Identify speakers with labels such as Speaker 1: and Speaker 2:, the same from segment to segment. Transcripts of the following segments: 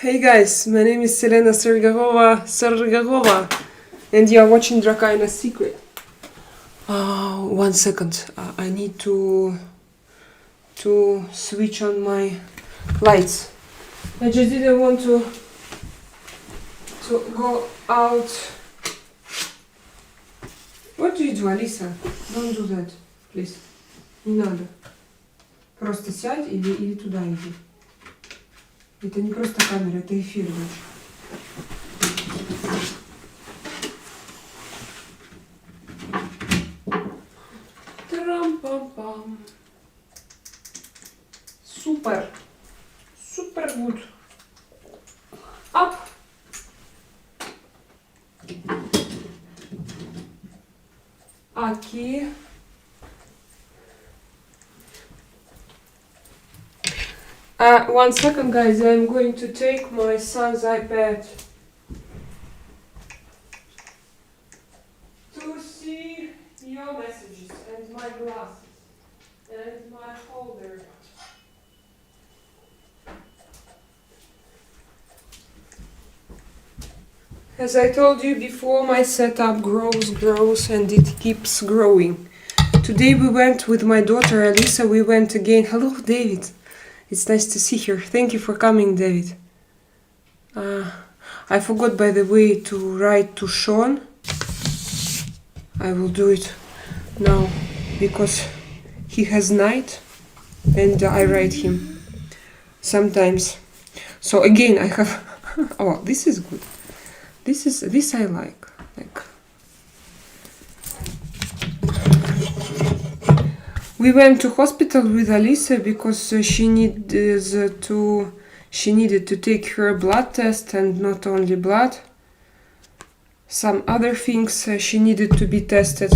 Speaker 1: Hey guys, my name is Selena Sergagova, and you are watching Drakaina's Secret. 1 second. I need to switch on my lights. I just didn't want to go out. What do you do, Alisa? Don't do that, please. Не надо. Просто сядь или туда иди. Это не просто камера, это эфир, дочь. Трам-пам-пам. Супер. Супер гуд. Ап. Aqui. 1 second, guys. I'm going to take my son's iPad to see your messages and my glasses and my holder. As I told you before, my setup grows and it keeps growing. Today we went with my daughter Alisa, we went again. Hello, David. It's nice to see you. Thank you for coming, David. I forgot, by the way, to write to Sean. I will do it now because he has night and I write him sometimes. So again, I have... oh, this is good. This I like. We went to hospital with Alisa because she needed to take her blood test, and not only blood, some other things she needed to be tested.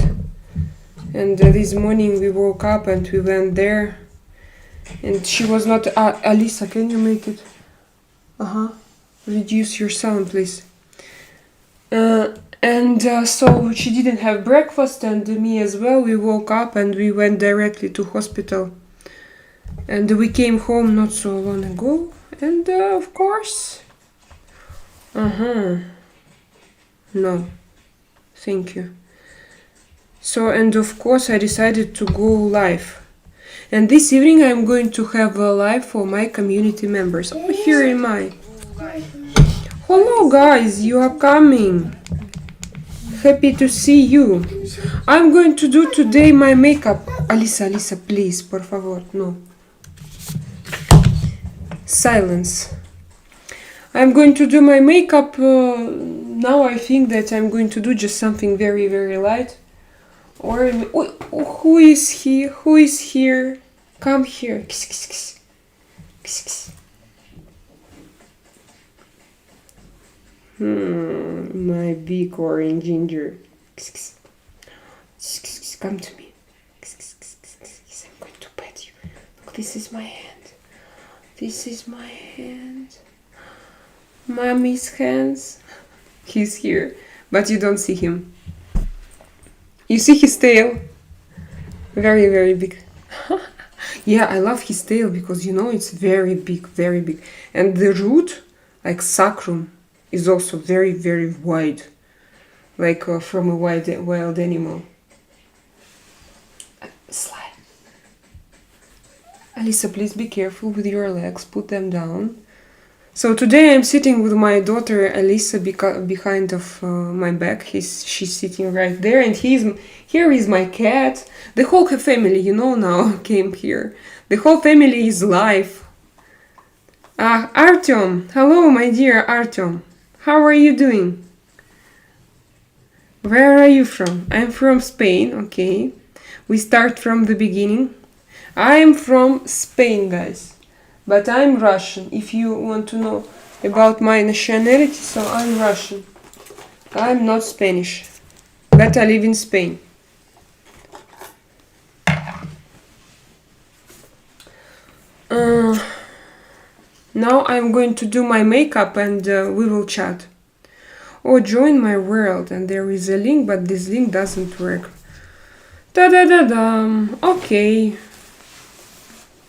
Speaker 1: And this morning we woke up and we went there, and she was not. Alisa, can you make it? Reduce your sound, please. So she didn't have breakfast, and me as well. We woke up and we went directly to hospital. And we came home not so long ago. And of course... No. Thank you. So, and of course I decided to go live. And this evening I'm going to have a live for my community members. Oh, here am I. Hello guys, you are coming. Happy to see you. I'm going to do today my makeup. Alisa, please, por favor, no. Silence. I'm going to do my makeup. Now I think that I'm going to do just something very, very light. Or who is here? Who is here? Come here. My big orange ginger. Come to me. I'm going to pet you. Look, this is my hand. This is my hand. Mommy's hands. He's here, but you don't see him. You see his tail? Very, very big. Yeah, I love his tail because, you know, it's very big, very big. And the root, like sacrum, is also very, very wide, like from a wild animal. Slide. Alisa, please be careful with your legs. Put them down. So today I'm sitting with my daughter Alisa behind of my back. She's sitting right there, and here is my cat. The whole family, you know, now came here. The whole family is live. Artem, hello, my dear Artem. How are you doing? Where are you from? I'm from Spain, okay. We start from the beginning. I'm from Spain, guys. But I'm Russian. If you want to know about my nationality, so I'm Russian. I'm not Spanish. But I live in Spain. Now I'm going to do my makeup and we will chat. Oh, join my world, and there is a link, but this link doesn't work. Okay.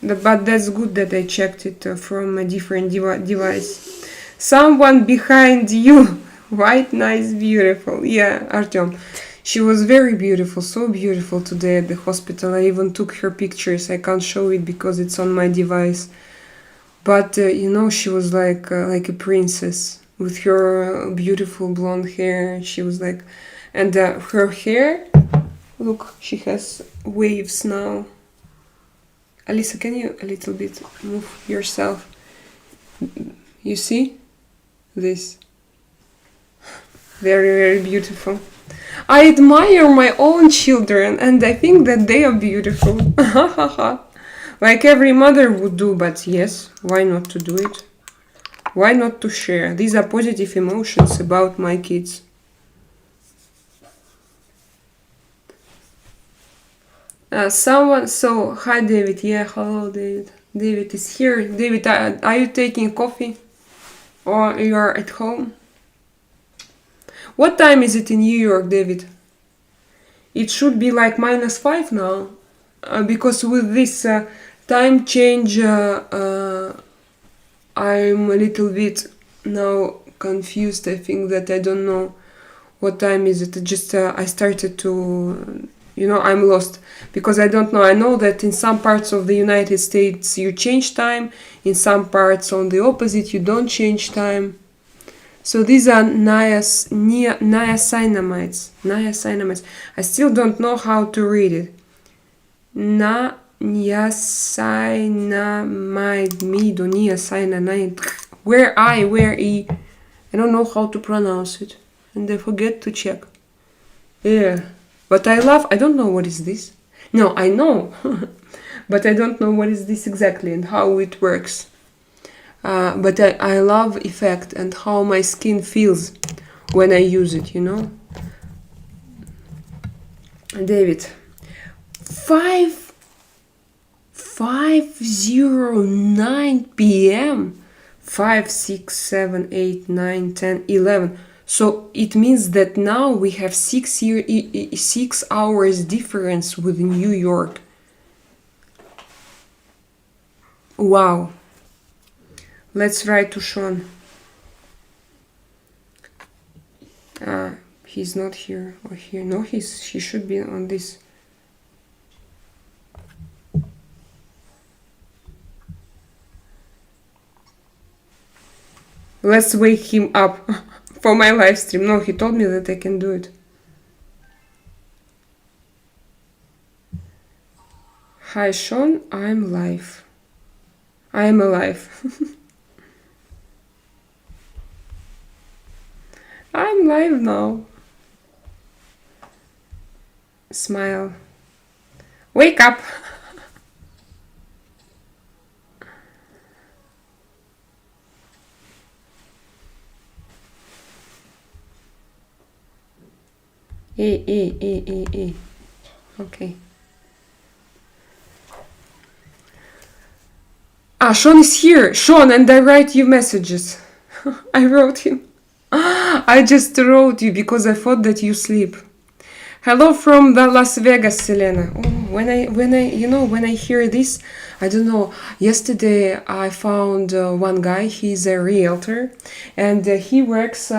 Speaker 1: But that's good that I checked it from a different device. Someone behind you. White, nice, beautiful. Yeah, Artem. She was very beautiful, so beautiful today at the hospital. I even took her pictures. I can't show it because it's on my device. But you know, she was like a princess with her beautiful blonde hair. She was like, and her hair. Look, she has waves now. Alisa, can you a little bit move yourself? You see this? Very, very beautiful. I admire my own children and I think that they are beautiful. Like every mother would do, but yes, why not to do it? Why not to share? These are positive emotions about my kids. Hi David, yeah, hello David. David is here. David, are you taking coffee? Or you are at home? What time is it in New York, David? It should be like -5 now. Because with this time change, I'm a little bit now confused. I think that I don't know what time is it. Just I started to, I'm lost because I don't know. I know that in some parts of the United States you change time, in some parts on the opposite you don't change time. So these are niacinamides. Niacinamides. I still don't know how to read it. Niacinamide or niacinamide. Where E? I don't know how to pronounce it. And I forget to check. Yeah. But I don't know what is this. No, I know. But I don't know what is this exactly and how it works. But I love effect and how my skin feels when I use it, David, 5:09 p.m. 5, 6, 7, 8, 9, 10, 11. So it means that now we have 6 hours difference with New York. Wow. Let's write to Sean. He's not here or here. No, he should be on this. Let's wake him up for my live stream. No, he told me that I can do it. Hi Sean, I'm live. I am alive. I'm live now. Smile. Wake up. Okay. Sean is here. Sean, and I write you messages. I wrote him. I just wrote you because I thought that you sleep. Hello from the Las Vegas, Selena. Oh, when I hear this, I don't know. Yesterday I found one guy. He's a realtor, and he works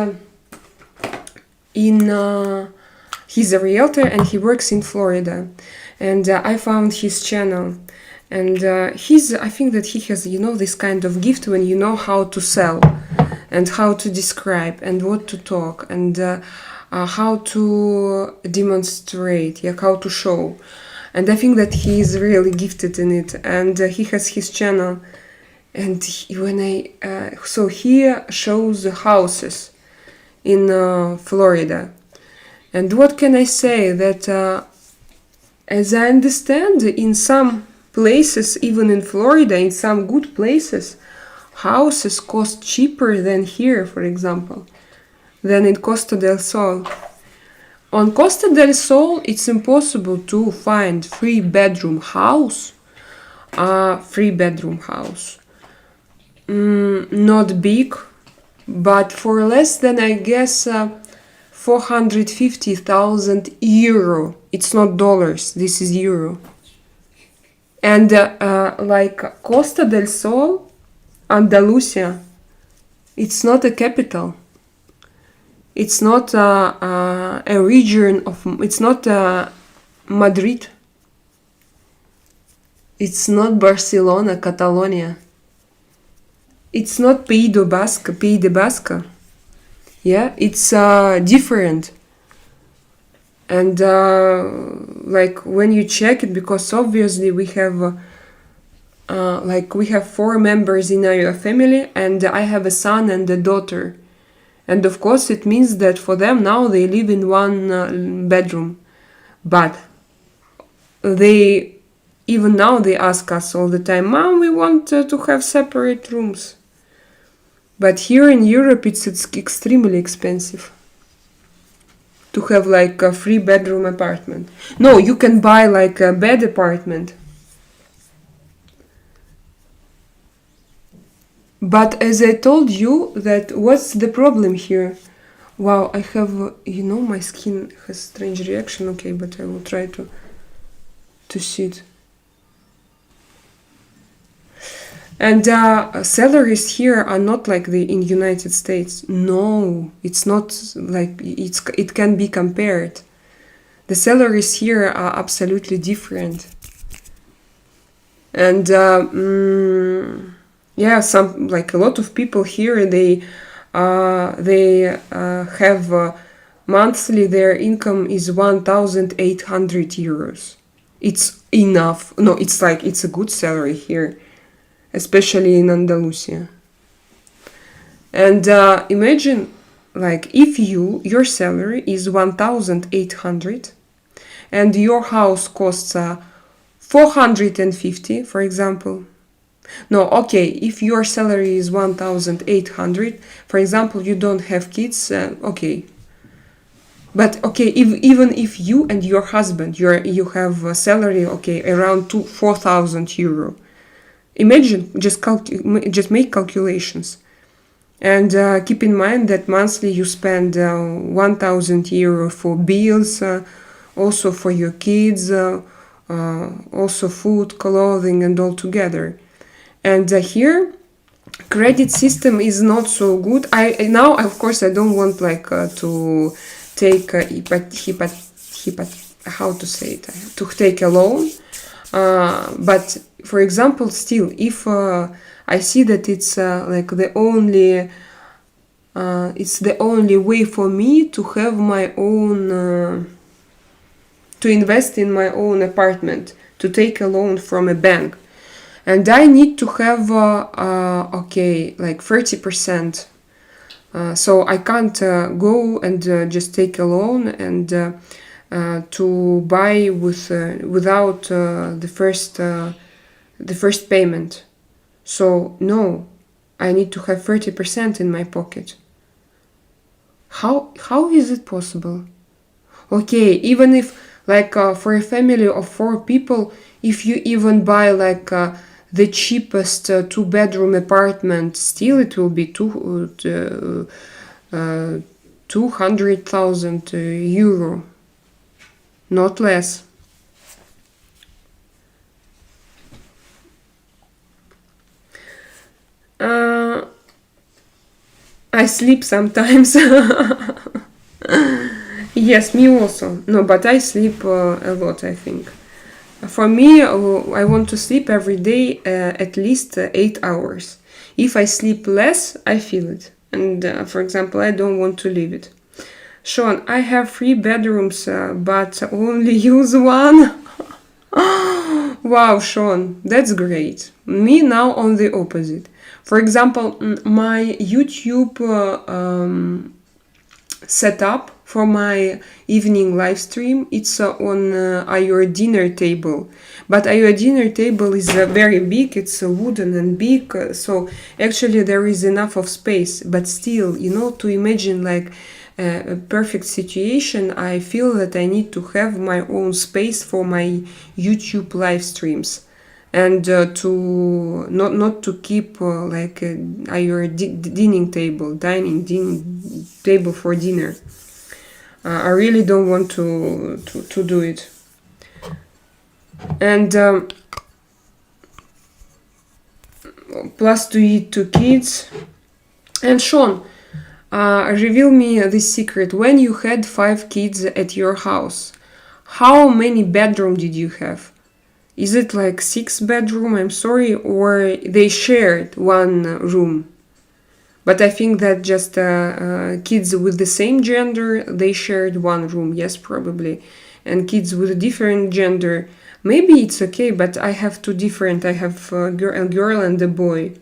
Speaker 1: he's a realtor and he works in Florida. And I found his channel. And I think that he has, this kind of gift when you know how to sell and how to describe and what to talk and how to demonstrate, how to show. And I think that he is really gifted in it. And he has his channel. And he shows the houses in Florida. And what can I say? That as I understand, in some places, even in Florida, in some good places, houses cost cheaper than here, for example, than in Costa del Sol. On Costa del Sol, it's impossible to find 3-bedroom house. Not big, but for less than, I guess, 450,000 euro. It's not dollars, this is euro. And like Costa del Sol, Andalusia, It's not a capital. It's not a region of. It's not Madrid. It's not Barcelona, Catalonia. It's not Pays de Basque. Yeah, it's different. And like when you check it, because obviously we have we have 4 members in our family, and I have a son and a daughter. And of course it means that for them now they live in one bedroom. But even now they ask us all the time, Mom, we want to have separate rooms. But here in Europe it's extremely expensive to have like a 3-bedroom apartment. No, you can buy like a bed apartment. But as I told you, that what's the problem here? Wow, I have, my skin has strange reaction. Okay, but I will try to see it. And salaries here are not like in United States. No, it's not like it can be compared. The salaries here are absolutely different. And yeah, some like a lot of people here, they have monthly, their income is 1,800 euros. It's enough. No, it's a good salary here, especially in Andalusia. And imagine, like, if your salary is 1,800 and your house costs 450, for example. No, okay, if your salary is 1,800, for example, you don't have kids, okay. But okay, even if you and your husband, you have a salary, okay, around 4,000 euro. Imagine, just make calculations. And keep in mind that monthly you spend 1,000 euro for bills, also for your kids, also food, clothing, and all together. And here, credit system is not so good. Now, of course, I don't want to take how to say it, to take a loan. But for example, still, if I see that it's the only way for me to have my own, to invest in my own apartment, to take a loan from a bank. And I need to have, 30%. So I can't go and just take a loan and to buy without the first payment. So no, I need to have 30% in my pocket. How is it possible? Okay, even if for a family of 4 people, if you even buy the cheapest 2-bedroom apartment, still it will be 200,000 euro, not less. I sleep sometimes. Yes, me also. No, but I sleep a lot, I think. For me, I want to sleep every day at least 8 hours. If I sleep less, I feel it. And for example, I don't want to leave it. Sean, I have 3 bedrooms, but only use one. Wow, Sean, that's great. Me now on the opposite. For example, my YouTube setup for my evening live stream, it's on our dinner table. But our dinner table is very big, it's wooden and big, so actually there is enough of space. But still, to imagine a perfect situation, I feel that I need to have my own space for my YouTube live streams. And to not to keep our dining table for dinner. I really don't want to do it. And plus to eat 2 kids, And Sean, reveal me this secret. When you had 5 kids at your house, how many bedroom did you have? Is it like 6 bedroom, I'm sorry, or they shared one room? But I think that just kids with the same gender, they shared one room, yes, probably. And kids with a different gender, maybe it's okay, but I have two different. I have a girl and a boy.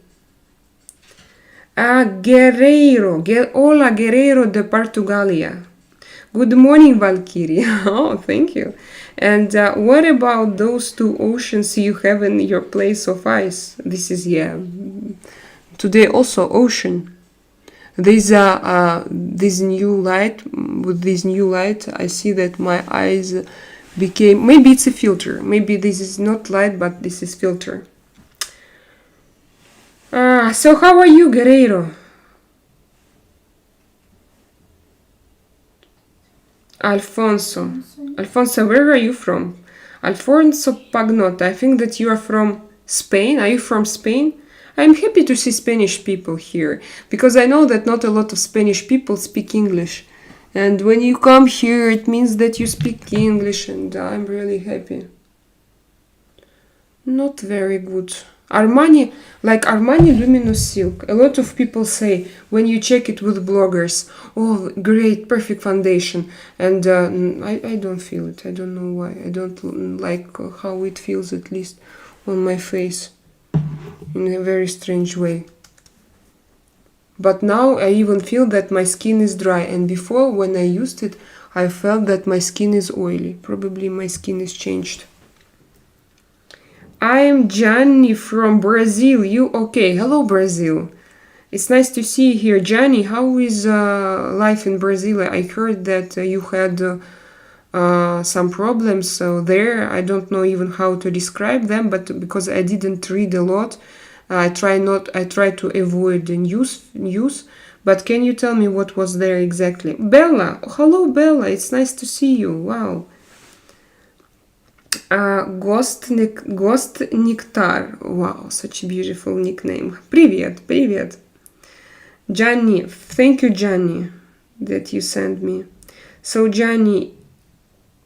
Speaker 1: Guerreiro, hola Guerreiro de Portugalia. Good morning, Valkyrie. Oh, thank you. And what about those 2 oceans you have in your place of ice? This is, yeah, today also ocean. There's this new light. With this new light, I see that my eyes became, maybe it's a filter. Maybe this is not light, but this is filter. So how are you, Guerreiro? Alfonso. Alfonso, where are you from? Alfonso Pagnota, I think that you are from Spain. Are you from Spain? I'm happy to see Spanish people here, because I know that not a lot of Spanish people speak English. And when you come here, it means that you speak English, and I'm really happy. Not very good. Armani, like Armani Luminous Silk. A lot of people say, when you check it with bloggers, oh, great, perfect foundation. And I don't feel it. I don't know why. I don't like how it feels, at least on my face, in a very strange way. But now I even feel that my skin is dry. And before, when I used it, I felt that my skin is oily. Probably my skin is changed. I am Gianni from Brazil. You okay? Hello, Brazil. It's nice to see you here. Gianni, how is life in Brazil? I heard that you had some problems there. I don't know even how to describe them, but because I didn't read a lot, I try to avoid the news. But can you tell me what was there exactly? Bella, hello, Bella. It's nice to see you. Wow. Ghost Nectar. Wow, such a beautiful nickname. Привет. Gianni, thank you, Gianni, that you sent me. So, Gianni,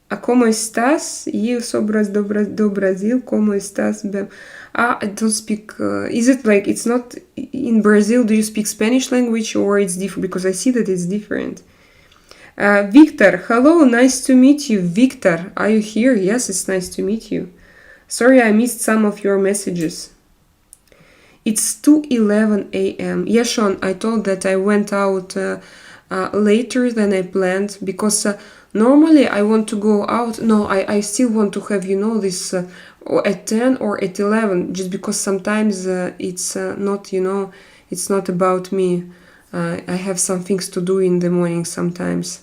Speaker 1: ¿cómo estás? Eu sou do Brasil. ¿Cómo estás? I don't speak. Is it like it's not in Brazil? Do you speak Spanish language, or it's different? Because I see that it's different. Victor, hello, nice to meet you. Victor, are you here? Yes, it's nice to meet you. Sorry, I missed some of your messages. It's 2:11 a.m. Yeah, Sean, I told that I went out later than I planned, because normally I want to go out. No, I still want to have, this at 10 or at 11, just because sometimes it's not, it's not about me. I have some things to do in the morning sometimes.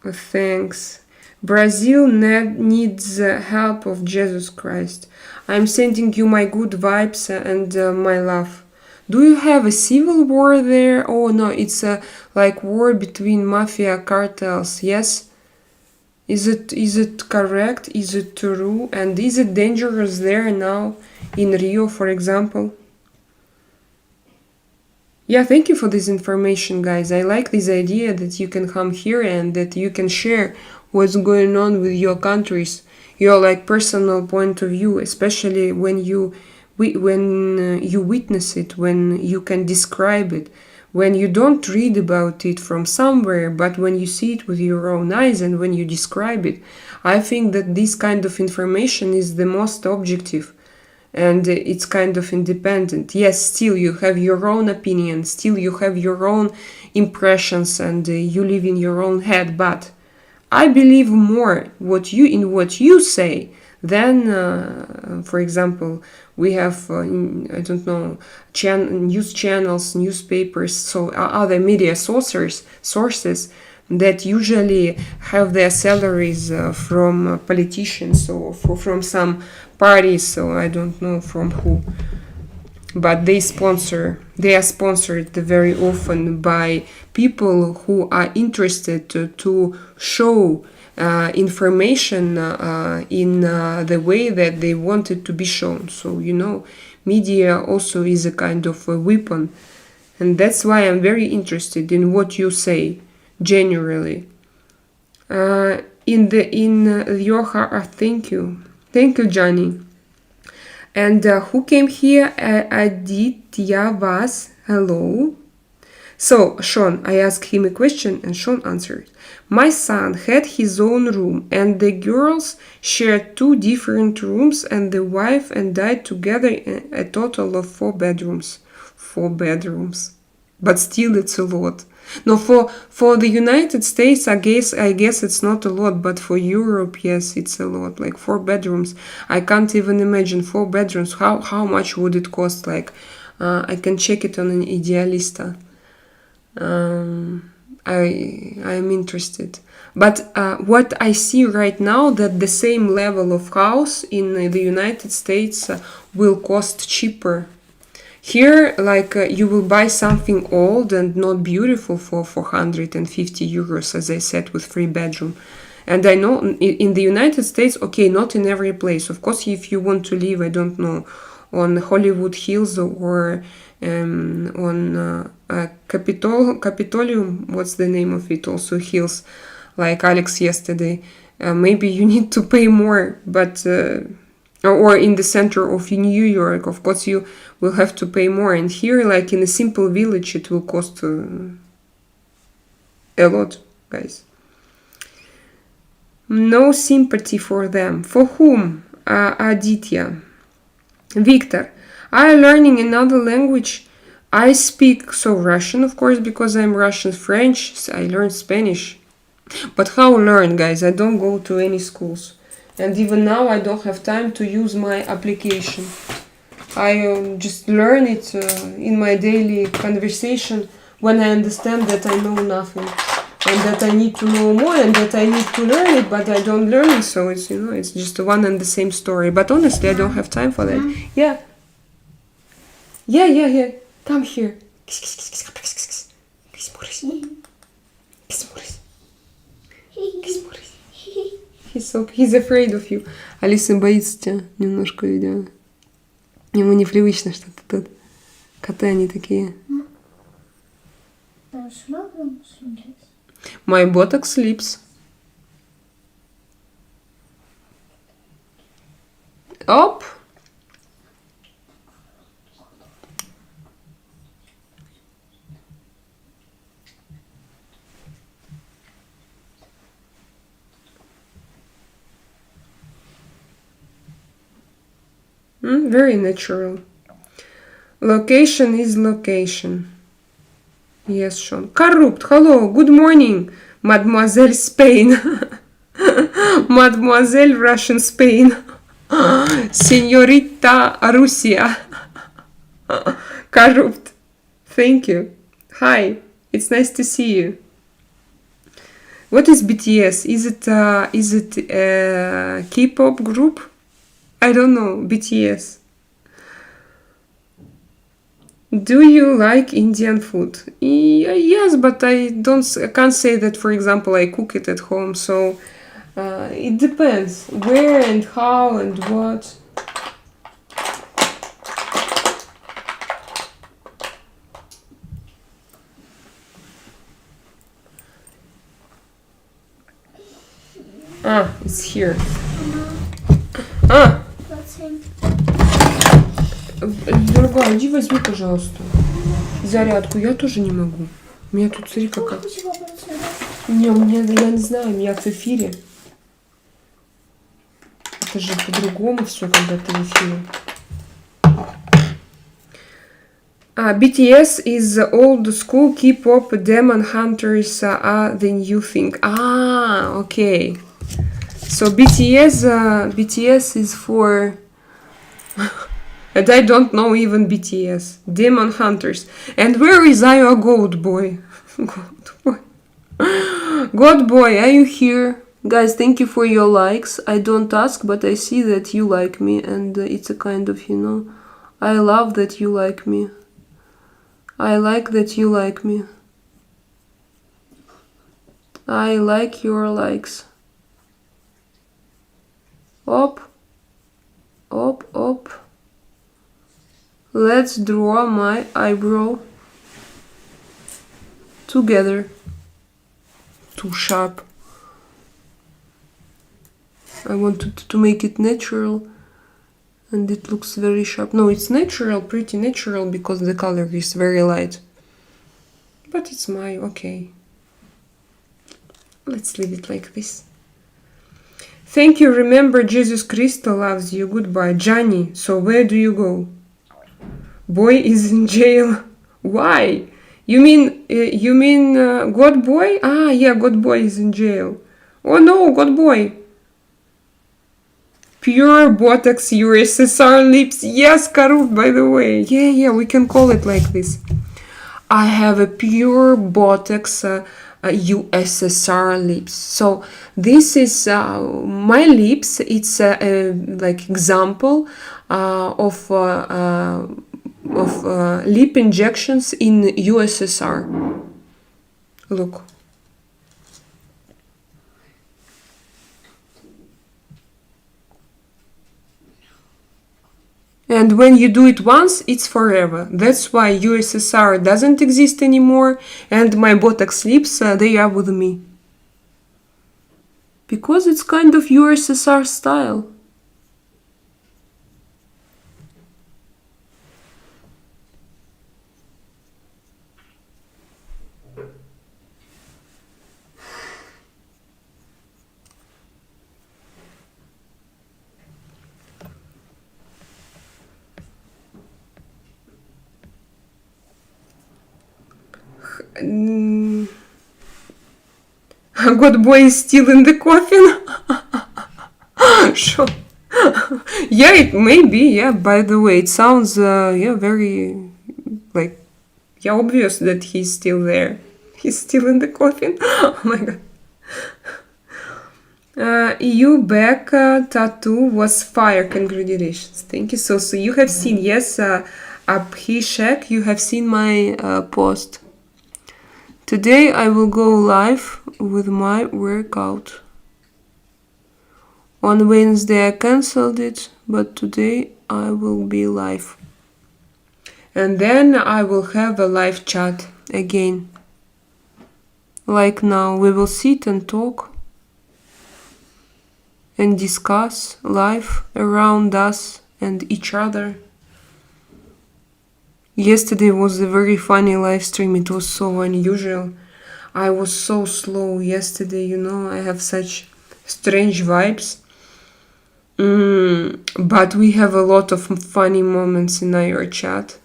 Speaker 1: Thanks. Brazil needs help of Jesus Christ. I'm sending you my good vibes and my love. Do you have a civil war there? Oh no, it's like war between mafia cartels. Yes. Is it correct? Is it true? And is it dangerous there now in Rio, for example? Yeah, thank you for this information, guys. I like this idea that you can come here and that you can share what's going on with your countries, your like personal point of view, especially when you witness it, when you can describe it, when you don't read about it from somewhere, but when you see it with your own eyes and when you describe it. I think that this kind of information is the most objective. And it's kind of independent. Yes, still you have your own opinion, still you have your own impressions, and you live in your own head. But I believe more what you say than, for example, we have I don't know, news channels, newspapers, so other media sources that usually have their salaries from politicians or from some parties, so I don't know from who, but they are sponsored very often by people who are interested to show information in the way that they want it to be shown. So media also is a kind of a weapon. And that's why I'm very interested in what you say, generally. In your heart, thank you, Johnny. And who came here? Aditya Vas. Hello. So, Sean, I asked him a question and Sean answered. My son had his own room and the girls shared 2 different rooms and the wife and I together a total of 4 bedrooms. 4 bedrooms. But still it's a lot. No, for the United States, I guess it's not a lot, but for Europe, yes, it's a lot. Like 4 bedrooms. I can't even imagine 4 bedrooms. How much would it cost? Like, I can check it on an Idealista. I'm interested. But what I see right now, that the same level of house in the United States will cost cheaper. Here, like, you will buy something old and not beautiful for 450 euros, as I said, with 3 bedroom. And I know in the United States, okay, not in every place. Of course, if you want to live, I don't know, on Hollywood Hills or on Capitolium, what's the name of it, also hills, like Alex yesterday, maybe you need to pay more, but or in the center of New York, of course you will have to pay more. And here, like in a simple village, it will cost a lot, guys. No sympathy for them. For whom? Aditya. Victor. I am learning another language. I speak Russian, of course, because I'm Russian. French, I learned Spanish. But how learn, guys? I don't go to any schools. And even now I don't have time to use my application. I just learn it in my daily conversation when I understand that I know nothing. And that I need to know more and that I need to learn it, but I don't learn it. So it's, it's just one and the same story. But honestly, I don't have time for that. Yeah. Yeah. Come here. He's afraid of you. Алиса боится тебя немножко, видимо. Ему непривычно, что ты тут. Коты, они такие. My Botox sleeps. Up. Very natural. Location is location. Yes, Sean. Corrupt. Hello. Good morning, Mademoiselle Spain. Mademoiselle Russian Spain. Señorita Russia. Corrupt. Thank you. Hi. It's nice to see you. What is BTS? Is it a K-pop group? I don't know. BTS. Do you like Indian food? Yes, but I can't say that, for example, I cook it at home. So it depends where and how and what. It's here. Дорогая, иди возьми, пожалуйста, зарядку. Я тоже не могу. У меня тут, смотри, какая... Не, я не знаю, я в эфире. Это же по-другому все, когда ты в эфире. BTS is old school K-pop. Demon Hunters are the new thing. Okay. So BTS is for... And I don't know even BTS. Demon Hunters. And where is our goat boy? God boy, are you here? Guys, thank you for your likes. I don't ask, but I see that you like me. And it's a kind of, I love that you like me. I like that you like me. I like your likes. Up. Let's draw my eyebrow together. Too sharp. I wanted to make it natural, and it looks very sharp. No, it's natural, pretty natural, because the color is very light. But it's my okay. Let's leave it like this. Thank you. Remember, Jesus Christ loves you. Goodbye, Johnny. So where do you go? Boy is in jail. Why? You mean God boy? Ah, yeah, God boy is in jail. Oh no, God boy. Pure Botox USSR lips. Yes, Karuf, by the way. Yeah, we can call it like this. I have a pure Botox USSR lips. So this is my lips. It's like example of lip injections in USSR. Look. And when you do it once, it's forever. That's why USSR doesn't exist anymore, and my Botox lips, they are with me. Because it's kind of USSR style. God boy is still in the coffin. Sure. Yeah, it may be. Yeah, by the way, it sounds very like obvious that he's still there. He's still in the coffin. Oh my god. EU back tattoo was fire. Congratulations. Thank you. So you have seen, yes, Abhishek, you have seen my post. Today I will go live with my workout. On Wednesday I cancelled it, but today I will be live. And then I will have a live chat again. Like now, we will sit and talk and discuss life around us and each other. Yesterday was a very funny live stream. It was so unusual. I was so slow yesterday, you know. I have such strange vibes. But we have a lot of funny moments in our chat.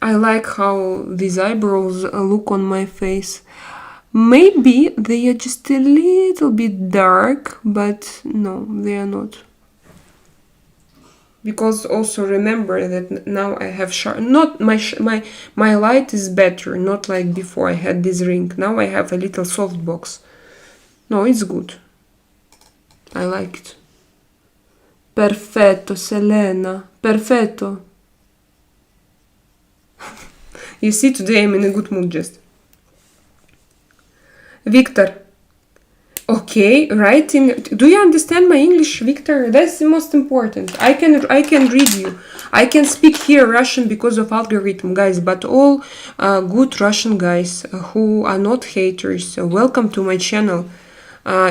Speaker 1: I like how these eyebrows look on my face. Maybe they are just a little bit dark, but no, they are not. Because also remember that now I have not my light is better, not like before I had this ring. Now I have a little softbox. No, it's good. I like it. Perfetto, Selena. Perfetto. You see, today I'm in a good mood just. Victor. Okay, writing. Do you understand my English, Victor? That's the most important. I can read you. I can speak here Russian because of algorithm, guys. But all good Russian guys who are not haters, welcome to my channel.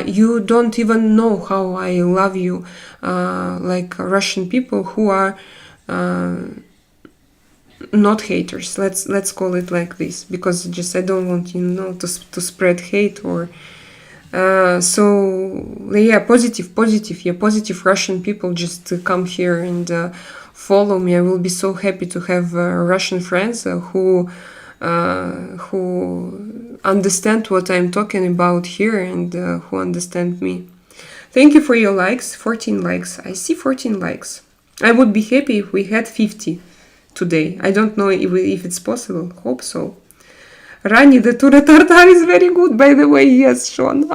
Speaker 1: You don't even know how I love you, like Russian people who are not haters. Let's call it like this, because just I don't want to spread hate or. So yeah, positive Russian people just come here and follow me. I will be so happy to have Russian friends who understand what I'm talking about here and who understand me. Thank you for your likes. 14 likes. I see 14 likes. I would be happy if we had 50 today. I don't know if it's possible. Hope so. Rani, the tuna tartar is very good, by the way. Yes, Sean.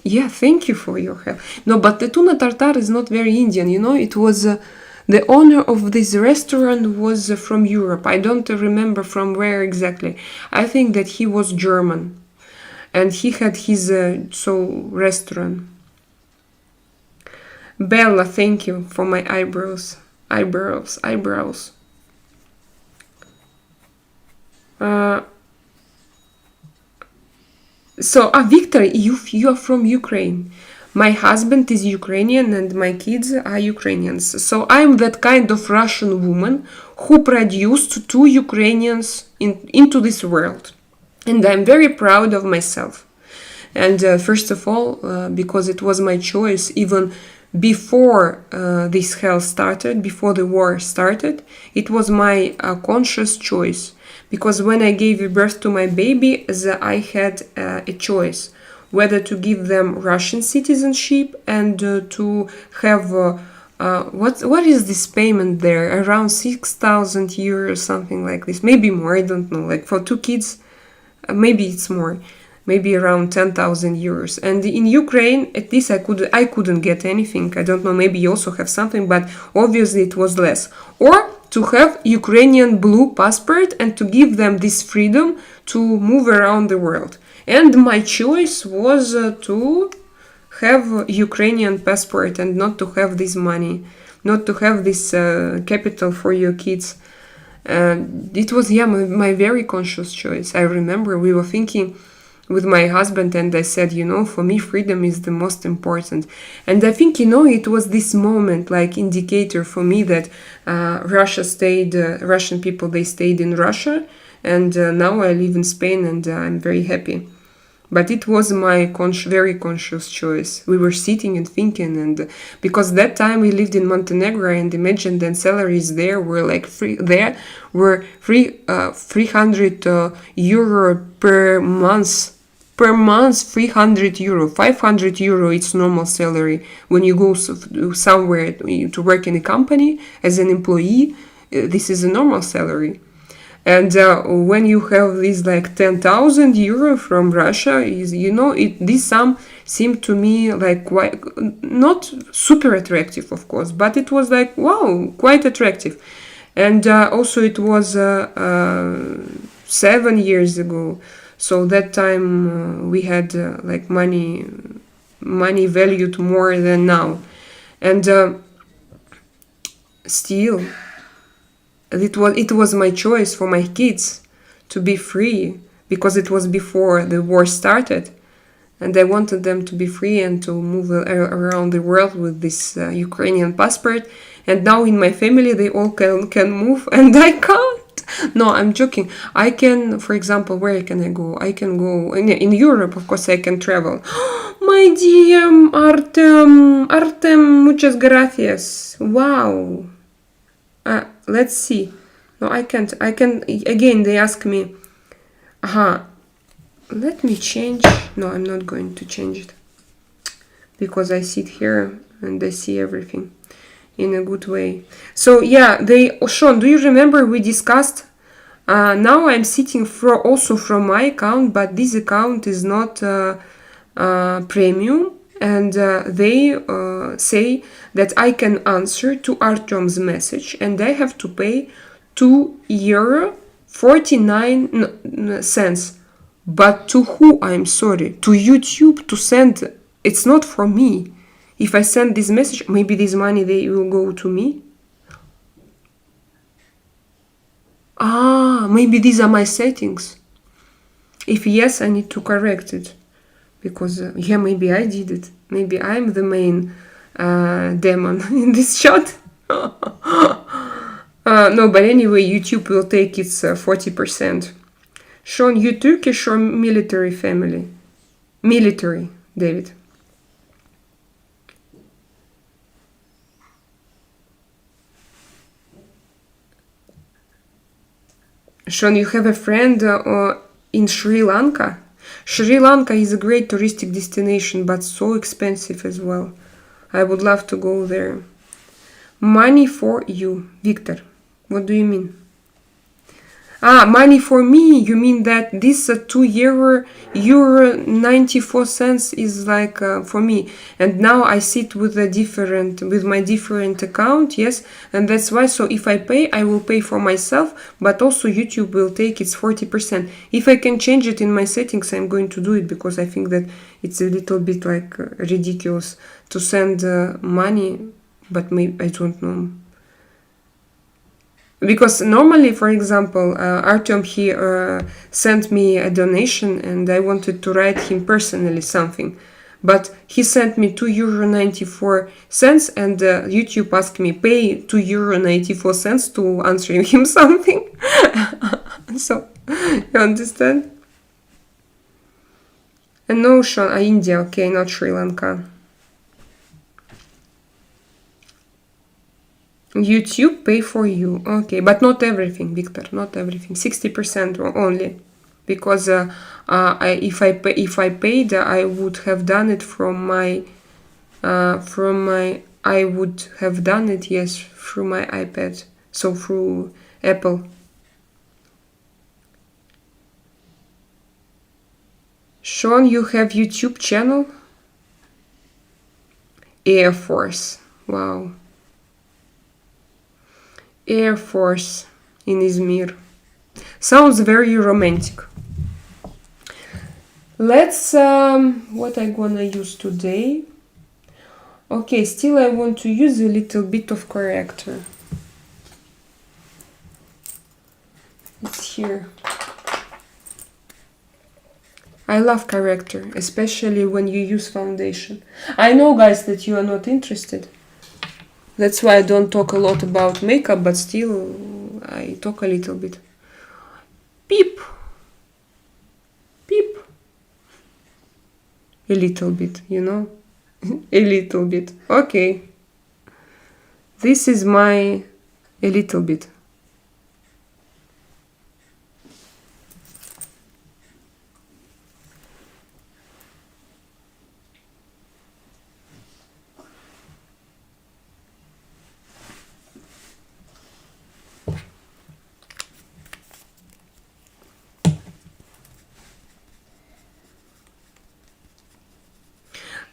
Speaker 1: Yeah, thank you for your help. No, but the tuna tartar is not very Indian, you know. It was the owner of this restaurant was from Europe. I don't remember from where exactly. I think that he was German, and he had his restaurant. Bella, thank you for my eyebrows. Eyebrows. So, Victor, you are from Ukraine. My husband is Ukrainian and my kids are Ukrainians. So I'm that kind of Russian woman who produced two Ukrainians into this world. And I'm very proud of myself. And first of all, because it was my choice, even before this hell started, before the war started, it was my conscious choice. Because when I gave birth to my baby, I had a choice whether to give them Russian citizenship and to have what is this payment there, around 6,000 euros, something like this, maybe more, I don't know, like for two kids, maybe it's more, maybe around 10,000 euros. And in Ukraine, at least I couldn't get anything. I don't know, maybe you also have something, but obviously it was less. Or to have Ukrainian blue passport and to give them this freedom to move around the world. And my choice was to have Ukrainian passport and not to have this money, not to have this capital for your kids. It was, my very conscious choice. I remember we were thinking with my husband and I said, for me, freedom is the most important. And I think, it was this moment, like indicator for me that Russian people, they stayed in Russia. And now I live in Spain and I'm very happy. But it was my very conscious choice. We were sitting and thinking, and because that time we lived in Montenegro, and imagine then salaries there were like 300 euro per month. Per month, 300 euro, 500 euro, it's normal salary. When you go somewhere to work in a company as an employee, this is a normal salary. And when you have this like 10,000 euro from Russia, this sum seemed to me like quite, not super attractive, of course, but it was like, wow, quite attractive. And also it was 7 years ago. So that time we had like money valued more than now. And still, it was my choice for my kids to be free, because it was before the war started, and I wanted them to be free and to move around the world with this Ukrainian passport. And now in my family they all can move and I can't. No, I'm joking. I can, for example, where can I go? I can go in Europe, of course I can travel. My dear Artem, muchas gracias. Wow. Let's see. No, I can't. Again, they ask me. Let me change. No, I'm not going to change it. Because I sit here and I see everything in a good way. So, Sean, do you remember we discussed? Now I'm sitting also from my account, but this account is not premium. And they say that I can answer to Artem's message and I have to pay €2.49. But to who? I'm sorry. To YouTube to send. It's not for me. If I send this message, maybe this money they will go to me. Maybe these are my settings. If yes, I need to correct it. Because, maybe I did it. Maybe I'm the main demon in this chat. No, but anyway, YouTube will take its 40%. Sean, you Turkish or military family? Military, David. Sean, you have a friend in Sri Lanka? Sri Lanka is a great touristic destination, but so expensive as well. I would love to go there. Money for you, Victor. What do you mean? Money for me. You mean that this €2 94 cents is like for me, and now I sit with my different account, yes, and that's why. So if I pay, I will pay for myself, but also YouTube will take its 40%. If I can change it in my settings, I'm going to do it, because I think that it's a little bit like ridiculous to send money, but maybe I don't know. Because normally, for example, Artem, he sent me a donation and I wanted to write him personally something. But he sent me €2.94 and YouTube asked me pay €2.94 to answering him something. So, you understand? And no, Sean, India, okay, not Sri Lanka. YouTube pay for you, okay, but not everything, Victor, not everything. 60% only, because if I paid, I would have done it from my I would have done it, yes, through my iPad, so through Apple. Sean, you have YouTube channel? Air Force, wow. Air Force in Izmir. Sounds very romantic. Let's, what I gonna use today? Okay, still I want to use a little bit of corrector. It's here. I love corrector, especially when you use foundation. I know, guys, that you are not interested. That's why I don't talk a lot about makeup, but still I talk a little bit. Peep. Peep. A little bit, you know? A little bit. Okay. This is my a little bit.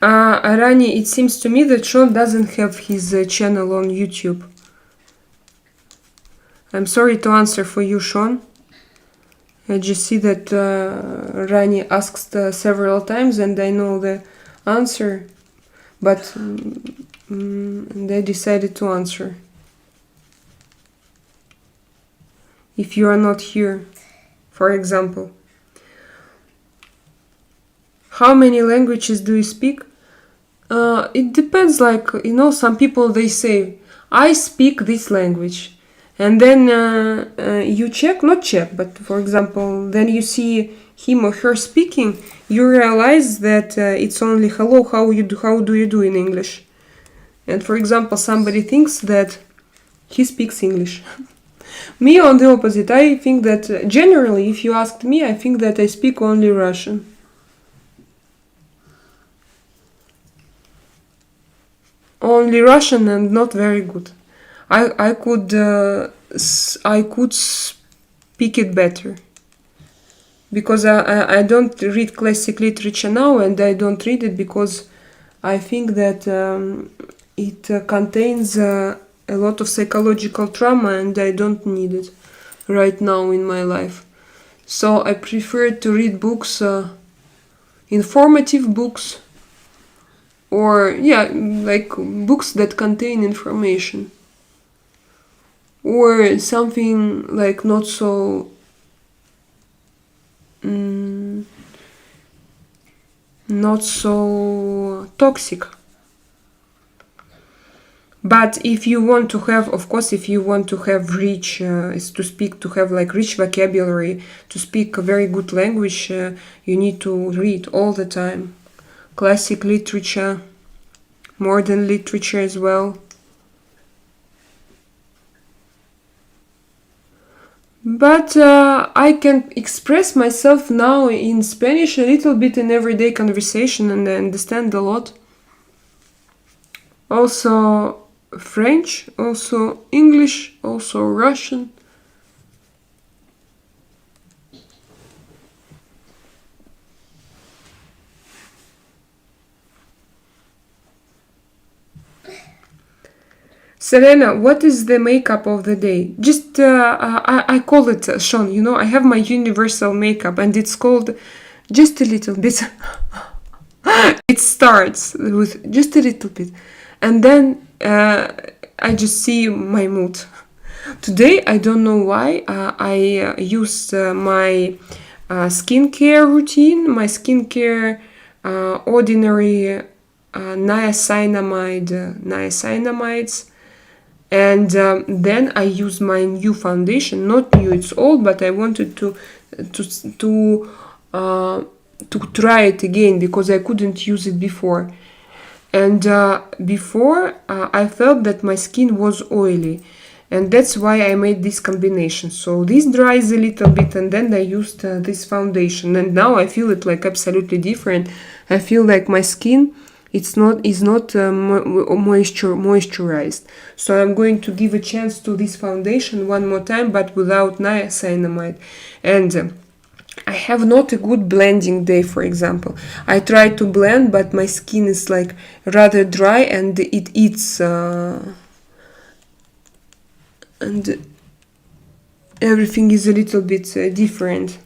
Speaker 1: Arani, it seems to me that Sean doesn't have his channel on YouTube. I'm sorry to answer for you, Sean. I just see that Rani asked several times and I know the answer, but they decided to answer. If you are not here, for example. How many languages do you speak? It depends, like, you know, some people, they say, I speak this language. And then you check, not check, but for example, then you see him or her speaking, you realize that it's only hello, how do you do in English? And for example, somebody thinks that he speaks English. Me, on the opposite, I think that generally, if you asked me, I think that I speak only Russian. Only Russian and not very good. I could speak it better, because I don't read classic literature now, and I don't read it because I think that it contains a lot of psychological trauma, and I don't need it right now in my life. So I prefer to read books, informative books, or like books that contain information, or something like not so toxic. But if you want to have, of course, if you want to have rich, to have like rich vocabulary, to speak a very good language, you need to read all the time. Classic literature, modern literature as well. But I can express myself now in Spanish a little bit in everyday conversation, and I understand a lot. Also French, also English, also Russian. Selena, what is the makeup of the day? Just, I call it, Sean, you know, I have my universal makeup and it's called just a little bit. It starts with just a little bit. And then I just see my mood. Today, I don't know why, I used my skincare routine, my skincare ordinary niacinamides, and then I use my new foundation. Not new, it's old, but I wanted to to uh, to try it again because I couldn't use it before. And before I felt that my skin was oily, and that's why I made this combination. So this dries a little bit, and then I used this foundation, and now I feel it like absolutely different. I feel like my skin is not moisturized. So I'm going to give a chance to this foundation one more time, but without niacinamide. And I have not a good blending day, for example. I try to blend, but my skin is like rather dry, and it eats and everything is a little bit different.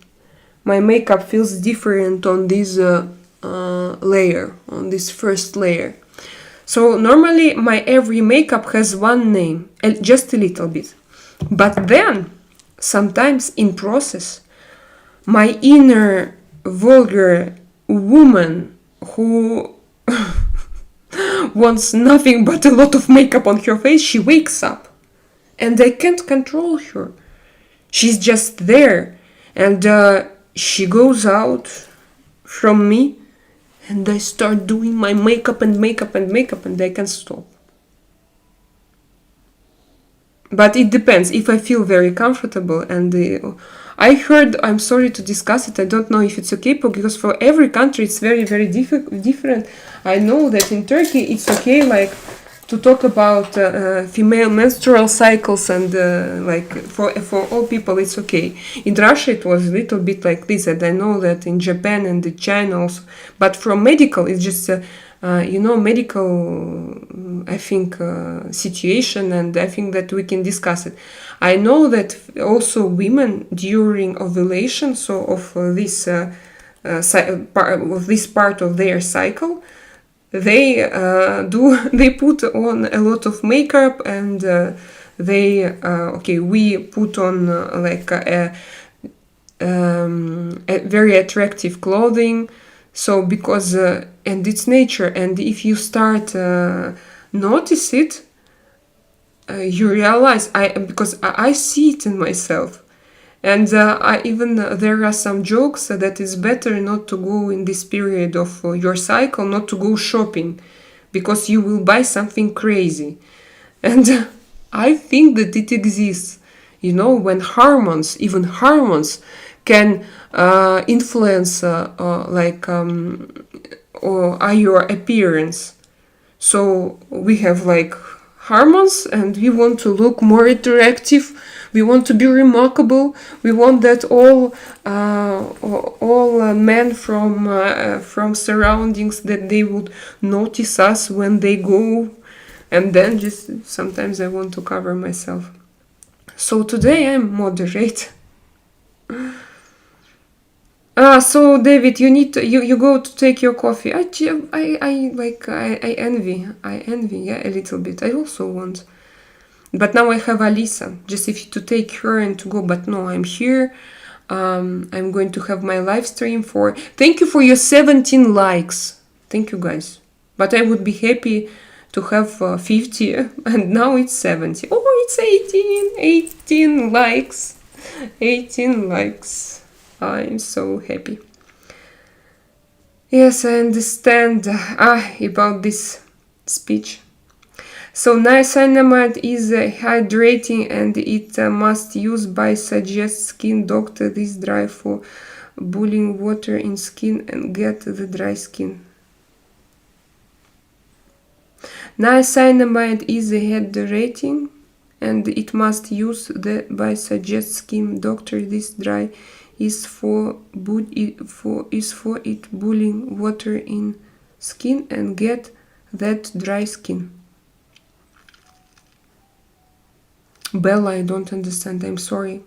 Speaker 1: My makeup feels different on this layer, on this first layer. So normally my every makeup has one name, just a little bit. But then, sometimes in process, my inner vulgar woman who wants nothing but a lot of makeup on her face, she wakes up. And I can't control her. She's just there. And she goes out from me, and I start doing my makeup and I can't stop. But it depends if I feel very comfortable. And I heard, I'm sorry to discuss it, I don't know if it's okay, because for every country it's very, very different. I know that in Turkey it's okay, like, to talk about female menstrual cycles, and like for all people it's okay. In Russia it was a little bit like this, and I know that in Japan and in China also. But from medical, it's just medical, I think, situation, and I think that we can discuss it. I know that also women during ovulation, so of this part of their cycle, they put on a lot of makeup, and we put on a very attractive clothing. So because and it's nature, and if you start notice it, you realize because I see it in myself. And there are some jokes that it's better not to go in this period of your cycle, not to go shopping, because you will buy something crazy. And I think that it exists, when even hormones can influence your appearance. So we have like hormones, and we want to look more attractive. We want to be remarkable. We want that all men from surroundings, that they would notice us when they go. And then just sometimes I want to cover myself. So today I'm moderate. So David, you need to, you go to take your coffee. I envy, yeah, a little bit. I also want. But now I have Alisa, just to take her and to go. But no, I'm here. I'm going to have my live stream for... Thank you for your 17 likes. Thank you, guys. But I would be happy to have 50, and now it's 70. Oh, it's 18 likes. 18 likes. I'm so happy. Yes, I understand about this speech. So niacinamide is hydrating, and it must use by suggest skin doctor. This dry for boiling water in skin and get the dry skin. Niacinamide is hydrating, and it must use the by suggest skin doctor. This dry is for it boiling water in skin and get that dry skin. Bella, I don't understand, I'm sorry.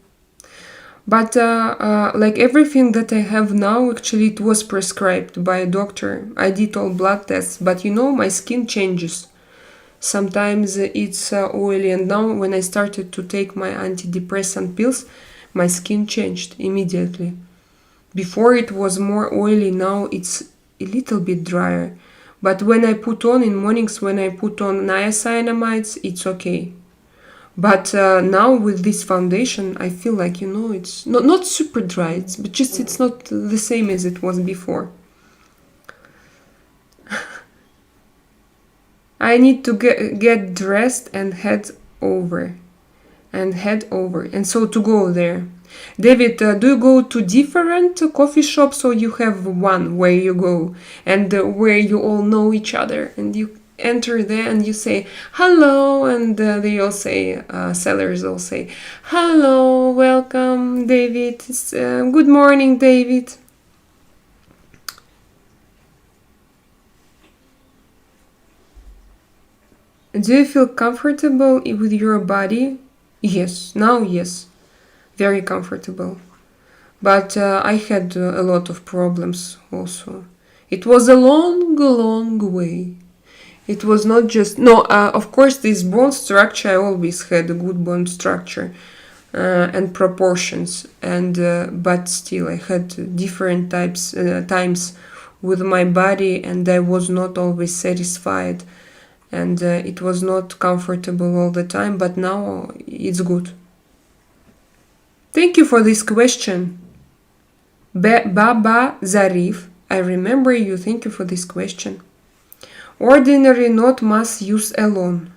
Speaker 1: But like everything that I have now, actually it was prescribed by a doctor. I did all blood tests, but my skin changes. sometimes it's oily. And now when I started to take my antidepressant pills, my skin changed immediately. Before it was more oily, now it's a little bit drier. But when I put on in mornings, when I put on niacinamides, it's okay. But now with this foundation, I feel like, it's not super dry, but just it's not the same as it was before. I need to get dressed and head over. And so to go there. David, do you go to different coffee shops, or you have one where you go and where you all know each other, and you enter there and you say hello, and they all say, sellers all say, hello, welcome, David, good morning, David. Do you feel comfortable with your body? Yes, now yes, very comfortable. But I had a lot of problems also. It was a long, long way. It was not just... No, of course, this bone structure, I always had a good bone structure and proportions. But still, I had different times with my body, and I was not always satisfied. And it was not comfortable all the time, but now it's good. Thank you for this question. Baba Zarif, I remember you. Thank you for this question. Ordinary, not mass use alone.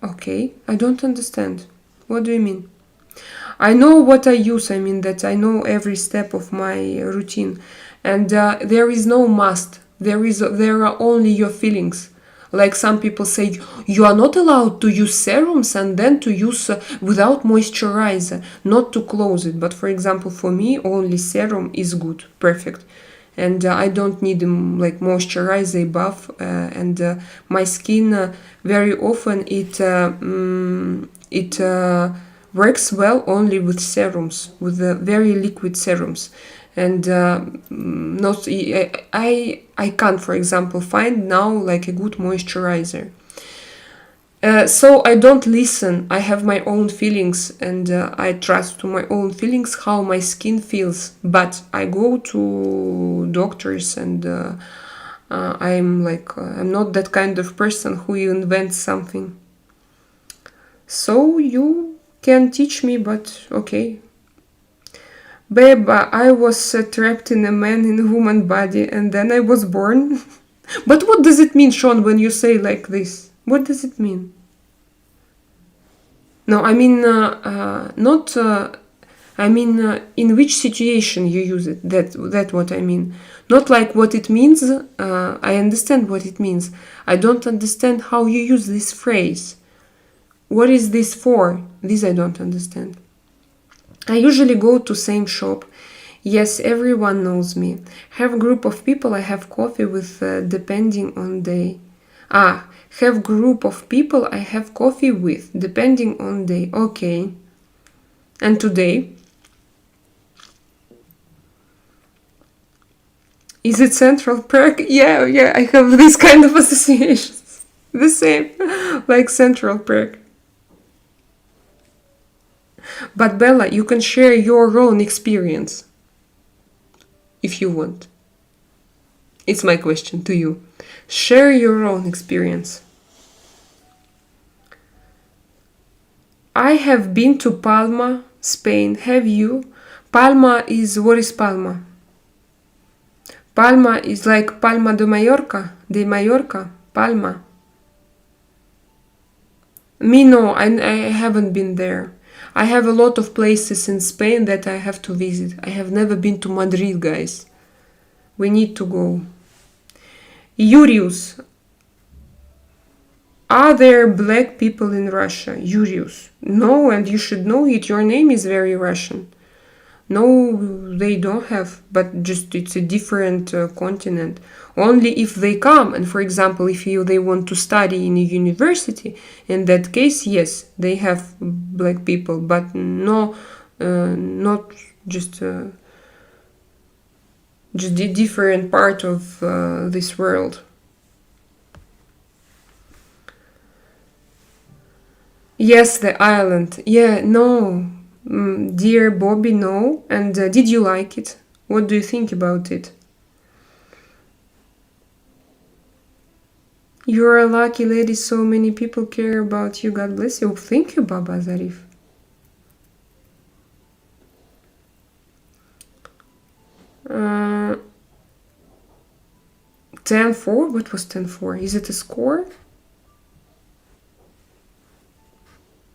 Speaker 1: Okay, I don't understand. What do you mean? I know what I use. I mean that I know every step of my routine. And there is no must. There are only your feelings. Like some people say, you are not allowed to use serums and then to use without moisturizer, not to close it. But for example, for me, only serum is good, perfect. And I don't need like moisturizer above. And my skin very often it works well only with serums, with very liquid serums. And not I can't, for example, find now like a good moisturizer. So I don't listen. I have my own feelings, and I trust to my own feelings how my skin feels. But I go to doctors, and I'm not that kind of person who invents something. So you can teach me, but okay. Babe, I was trapped in a man in a woman body, and then I was born. But what does it mean, Sean, when you say like this? What does it mean? No, I mean, not... I mean, in which situation you use it. That's what I mean. Not like what it means. I understand what it means. I don't understand how you use this phrase. What is this for? This I don't understand. I usually go to same shop. Yes, everyone knows me. Have group of people I have coffee with depending on day. Have group of people I have coffee with depending on day. Okay. And today? Is it Central Park? Yeah, I have this kind of associations. The same, like Central Park. But Bella, you can share your own experience if you want. It's my question to you. Share your own experience. I have been to Palma, Spain. Have you? Palma is... What is Palma? Palma is like Palma de Mallorca, Palma. Me, no, I haven't been there. I have a lot of places in Spain that I have to visit. I have never been to Madrid, guys. We need to go. Yurius. Are there black people in Russia? Yurius. No, and you should know it. Your name is very Russian. No, they don't have, but just it's a different continent. Only if they come, and for example, if they want to study in a university, in that case, yes, they have black people, but no, not just a different part of this world. Yes, the island. Yeah, no. Dear Bobby, no. And did you like it? What do you think about it? You're a lucky lady, so many people care about you. God bless you. Thank you, Baba Zarif. Uh, 10-4? What was 10-4? Is it a score?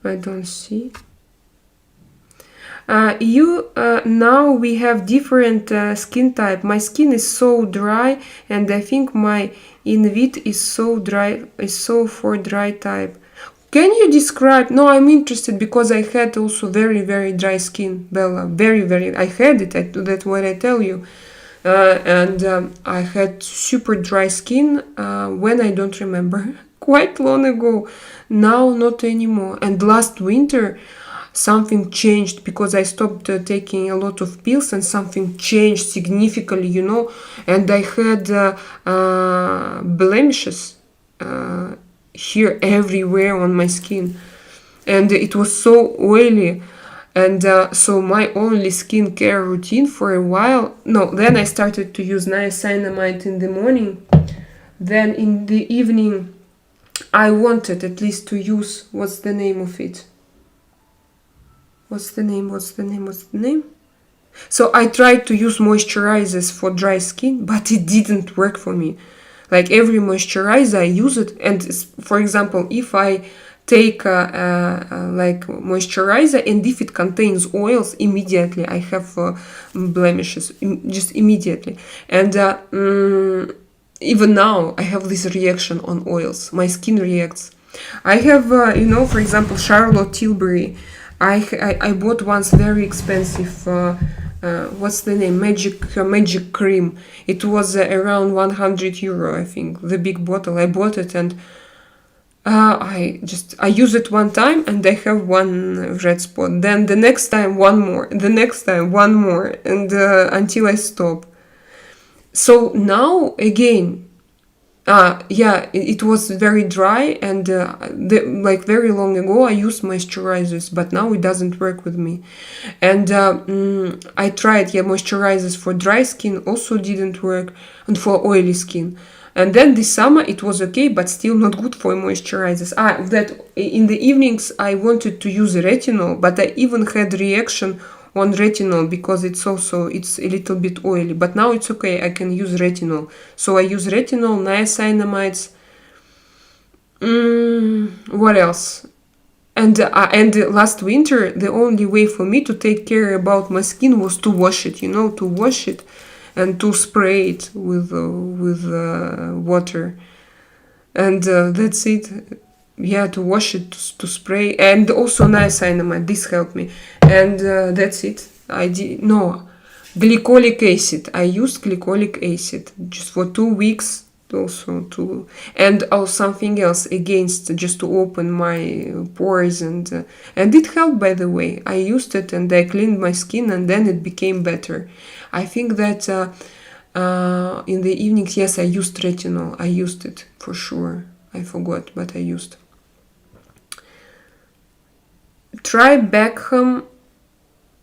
Speaker 1: I don't see. Now we have different skin type. My skin is so dry, and I think my invite is so dry, is so for dry type. Can you describe? No, I'm interested because I had also very, very dry skin, Bella. Very, very. I had it. That's what I tell you. And I had super dry skin when I don't remember. Quite long ago. Now, not anymore. And last winter, something changed because I stopped taking a lot of pills, and something changed significantly, you know. And I had blemishes here everywhere on my skin, and it was so oily. And so my only skincare routine for a while, no, then I started to use niacinamide in the morning. Then in the evening, I wanted at least to use, what's the name of it? What's the name? So I tried to use moisturizers for dry skin, but it didn't work for me. Like every moisturizer, I use it. And for example, if I take like moisturizer, and if it contains oils, immediately I have blemishes, just immediately. And even now I have this reaction on oils. My skin reacts. I have, for example, Charlotte Tilbury. I bought once very expensive, what's the name? Magic cream. It was around 100 euro, I think. The big bottle. I bought it, and I use it one time, and I have one red spot. Then the next time one more. The next time one more, and until I stop. So now again. It was very dry, and like very long ago I used moisturizers, but now it doesn't work with me. And I tried moisturizers for dry skin, also didn't work, and for oily skin. And then this summer it was okay, but still not good for moisturizers. That in the evenings I wanted to use retinol, but I even had reaction on retinol because it's a little bit oily, but now it's okay. I can use retinol. So I use retinol, niacinamides. What else? And last winter, the only way for me to take care about my skin was to wash it. To wash it and to spray it with water, and that's it. To wash it, to spray, and also niacinamide. This helped me, and that's it. Glycolic acid. I used glycolic acid just for 2 weeks, also and something else against, just to open my pores, and it helped, by the way. I used it and I cleaned my skin, and then it became better. I think that in the evenings, yes, I used retinol. I used it for sure. I forgot, but I used. Try Beckham.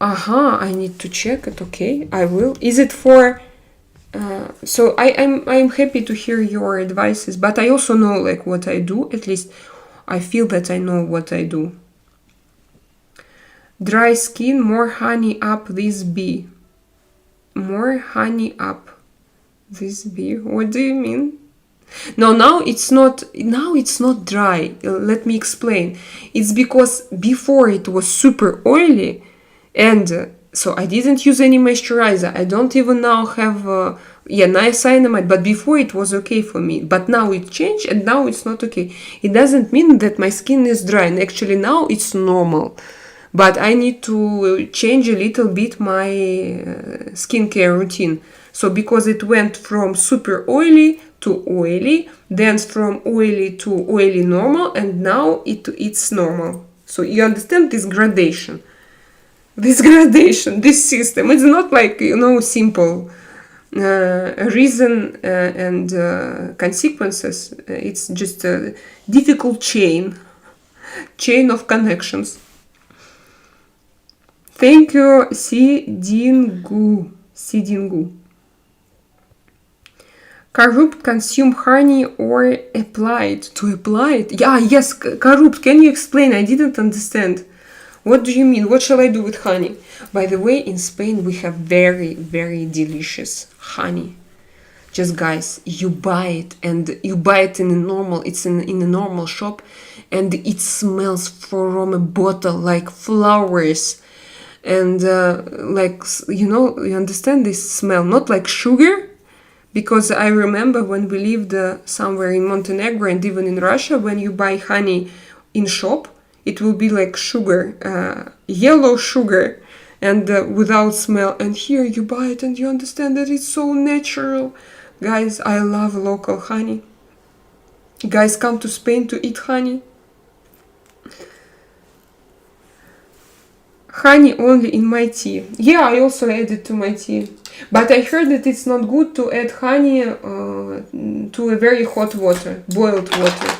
Speaker 1: I need to check it. Okay, I will. Is it for? So I'm happy to hear your advices, but I also know like what I do. At least I feel that I know what I do. Dry skin, more honey up this bee. More honey up this bee. What do you mean? No, now it's not dry. Let me explain. It's because before it was super oily, and so I didn't use any moisturizer. I don't even now have niacinamide, but before it was okay for me. But now it changed, and now it's not okay. It doesn't mean that my skin is dry, and actually now it's normal. But I need to change a little bit my skincare routine. So because it went from super oily to oily, then from oily to oily normal, and now it's normal. So you understand this gradation. This system. It's not like, simple reason and consequences. It's just a difficult chain. chain of connections. Thank you, Sidingu. Corrupt consume honey or apply it. To apply it? Yeah, yes, corrupt. Can you explain? I didn't understand. What do you mean? What shall I do with honey? By the way, in Spain we have very, very delicious honey. Just guys, you buy it and you buy it in a normal, it's in a normal shop, and it smells from a bottle like flowers. And like, you understand this smell, not like sugar, because I remember when we lived somewhere in Montenegro and even in Russia, when you buy honey in shop, it will be like sugar, yellow sugar, and without smell. And here you buy it and you understand that it's so natural. Guys, I love local honey. Guys, come to Spain to eat honey. Honey only in my tea. Yeah, I also add it to my tea. But I heard that it's not good to add honey to a very hot water, boiled water.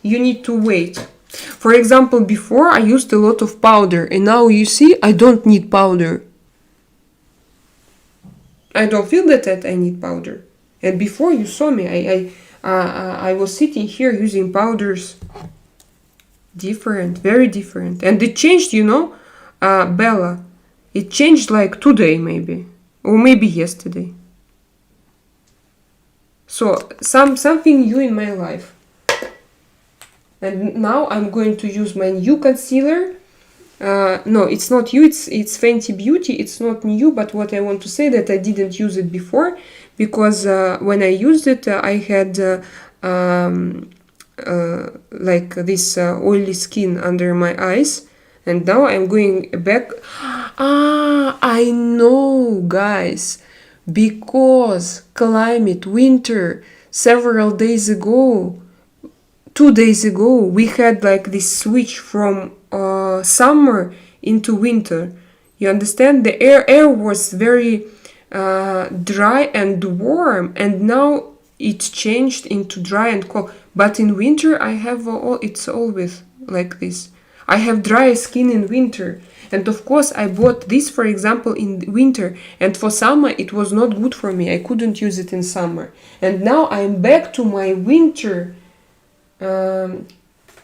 Speaker 1: You need to wait. For example, before I used a lot of powder, and now you see I don't need powder. I don't feel that I need powder. And before you saw me, I was sitting here using powders. Different, very different. And it changed, Bella. It changed like today maybe. Or maybe yesterday. So, something new in my life. And now I'm going to use my new concealer. No, it's not new, it's Fenty Beauty. It's not new, but what I want to say that I didn't use it before, because when I used it, I had like this oily skin under my eyes, and now I'm going back. I know, guys, because climate, winter, several days ago, 2 days ago, we had like this switch from summer into winter. You understand? The air was very dry and warm, and now it's changed into dry and cold. But in winter, I have it's always like this. I have dry skin in winter, and of course, I bought this, for example, in winter, and for summer it was not good for me. I couldn't use it in summer, and now I'm back to my winter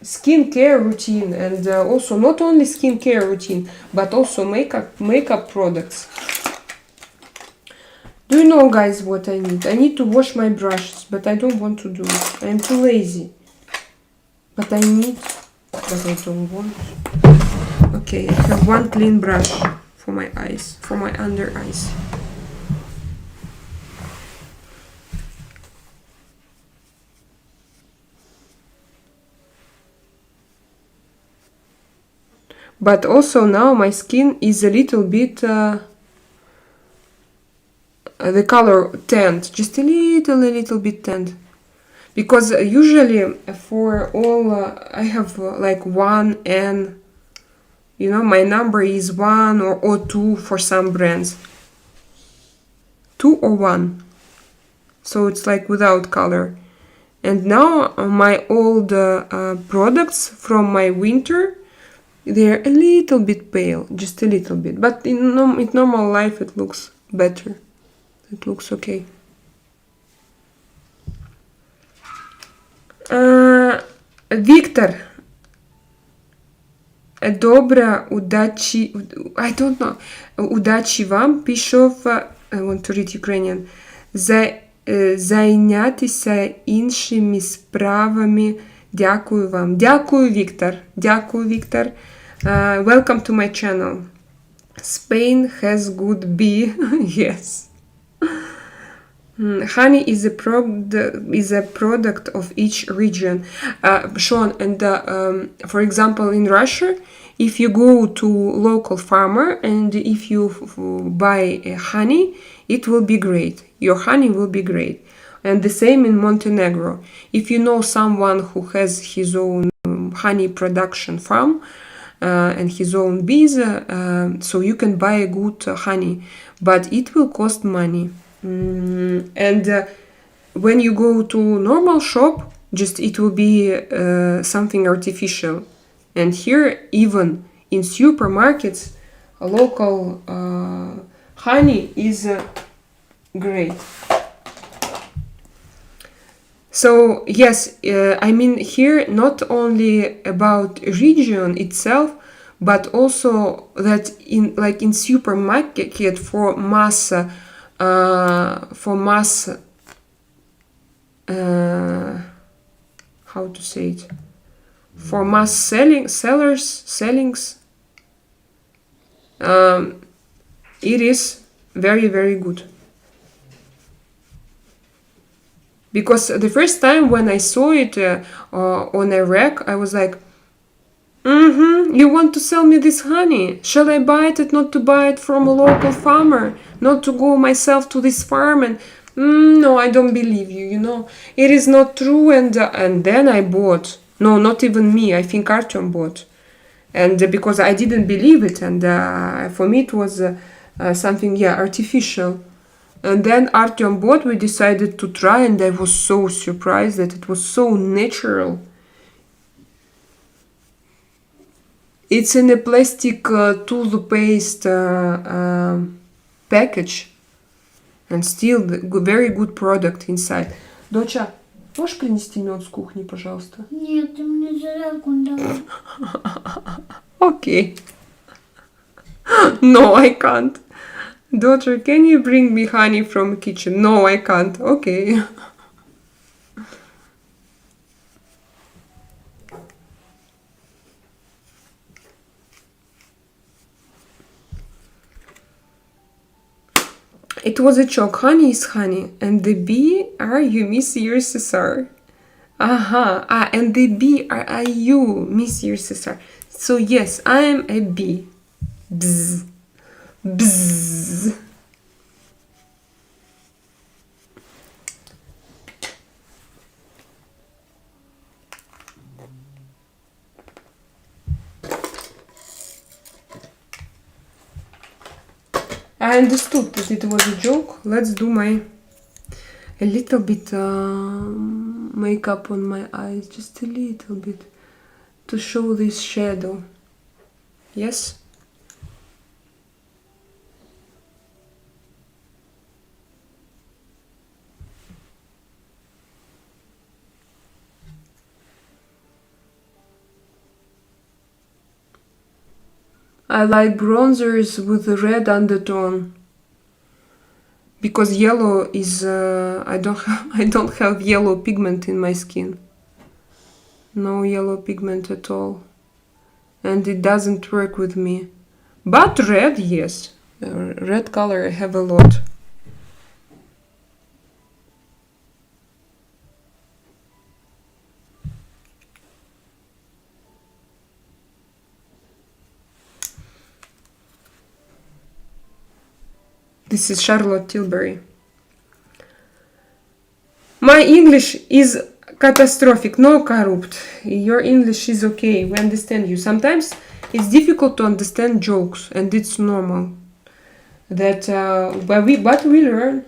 Speaker 1: skincare routine, and also not only skincare routine, but also makeup products. Do you know, guys, what I need? I need to wash my brushes, but I don't want to do it. I'm too lazy. But I need, but I don't want. Okay, I have one clean brush for my eyes, for my under eyes. But also now my skin is a little bit the color tanned, just a little bit tanned, because usually for all I have like 1N, my number is 1 or 2 for some brands, 2 or 1, so it's like without color. And now my old products from my winter, they're a little bit pale, just a little bit, but in normal life it looks better. It looks okay. Victor, добра, удачи, I don't know, удачи вам, пішов, I want to read Ukrainian, зайнятися іншими справами. Дякую вам. Дякую, Victor. Дякую, Victor. Welcome to my channel. Spain has good bee. Yes. Honey is a product of each region. Sean, and for example, in Russia, if you go to local farmer and if you buy honey, it will be great. Your honey will be great. And the same in Montenegro. If you know someone who has his own honey production farm and his own bees, so you can buy a good honey, but it will cost money. And when you go to normal shop, just it will be something artificial, And here, even in supermarkets, local honey is great. So yes, I mean here not only about region itself, but also that in supermarket for mass how to say it, for mass sellings, it is very, very good. Because the first time when I saw it on a rack, I was like, you want to sell me this honey? Shall I buy it, not to buy it from a local farmer? Not to go myself to this farm and no, I don't believe you, you know. It is not true. And then I bought. No, not even me. I think Artem bought. And because I didn't believe it. And for me it was something, artificial. And then Artem bought, we decided to try, and I was so surprised that it was so natural. It's in a plastic toothpaste package, and still very good product inside. Доча, можешь принести мед с кухни, пожалуйста?
Speaker 2: Нет, ты мне зарядку не давай.
Speaker 1: Okay. No, I can't. Daughter, can you bring me honey from kitchen? No, I can't. Okay. It was a joke. Honey is honey. And the bee are you, Miss USSR. Aha. And the bee are you, Miss USSR. So yes, I am a bee. Bzz. Bzz. I understood that it was a joke. Let's do a little bit makeup on my eyes, just a little bit, to show this shadow. Yes? I like bronzers with a red undertone, because yellow is I don't have yellow pigment in my skin. No yellow pigment at all, and it doesn't work with me. But red, yes, red color I have a lot. This is Charlotte Tilbury. My English is catastrophic, no corrupt. Your English is okay, we understand you. Sometimes it's difficult to understand jokes, and it's normal. That but we learn,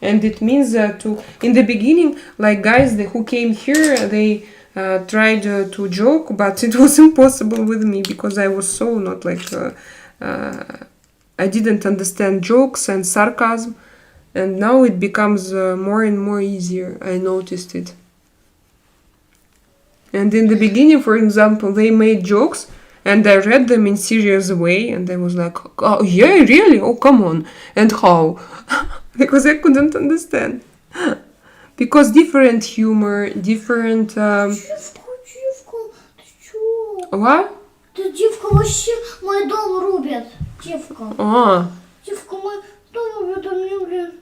Speaker 1: and it means to in the beginning, like guys who came here, they tried to joke, but it was impossible with me because I was so not like. I didn't understand jokes and sarcasm, and now it becomes more and more easier. I noticed it. And in the beginning, for example, they made jokes, and I read them in serious way, and I was like, oh yeah, really? Oh, come on. And how? Because I couldn't understand. Because different humor, different...
Speaker 2: Девка, ты чё?
Speaker 1: What?
Speaker 2: Да девка вообще мой дом рубит. Девка. Девка мой дом рубит, а мне, блин,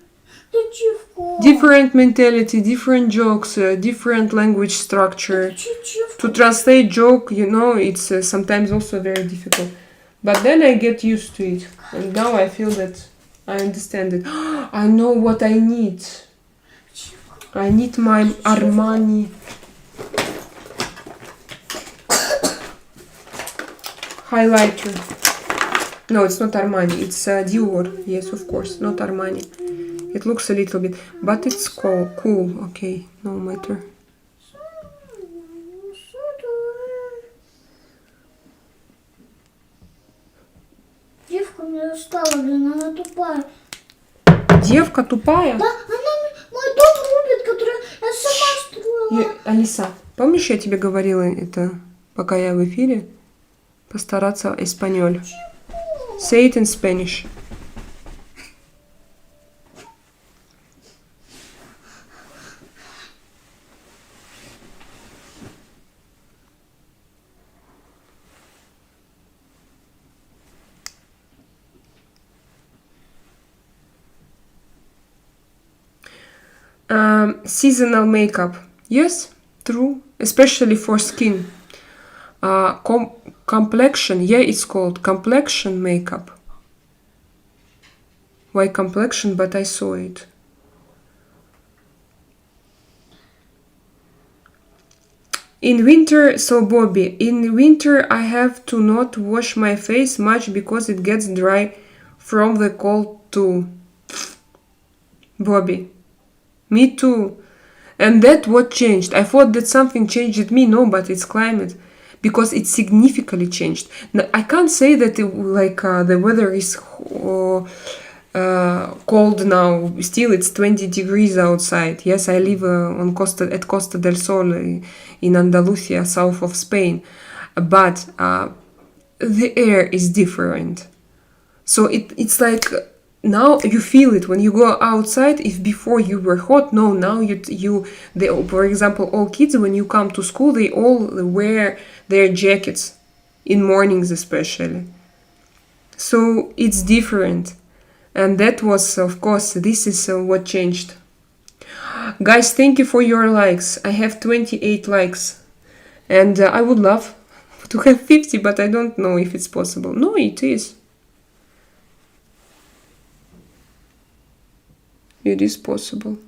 Speaker 2: да девка.
Speaker 1: Different mentality, different jokes, different language structure. To translate joke, you know, it's sometimes also very difficult. But then I get used to it. And now I feel that I understand it. I know what I need. I need my Armani highlighter. No, it's not Armani, it's Dior. Yes, of course, not Armani. It looks a little bit, but it's cool. Okay, no matter.
Speaker 2: девка мне достала, блин, она тупая.
Speaker 1: Девка тупая?
Speaker 2: Да, она мой дом рубит, который я сама строила.
Speaker 1: Алиса, помнишь, я тебе говорила это, пока я в эфире? Постараться эспаньоль. Say it in Spanish. Seasonal makeup. Yes, true. Especially for skin. Complexion. Yeah, it's called complexion makeup. Why complexion? But I saw it. In winter, so Bobby, in winter I have to not wash my face much because it gets dry from the cold too. Bobby. Me too. And that what changed. I thought that something changed at me. No, but it's climate. Because it significantly changed. Now, I can't say that the weather is cold now. Still, it's 20 degrees outside. Yes, I live at Costa del Sol in Andalusia, south of Spain. But the air is different. So it's like now you feel it when you go outside. If before you were hot, no, now for example, all kids when you come to school, they all wear their jackets in mornings especially. So it's different, and that was, of course, this is what changed. Guys, thank you for your likes. I have 28 likes, and I would love to have 50, but I don't know if it's possible. No, it is. It is possible.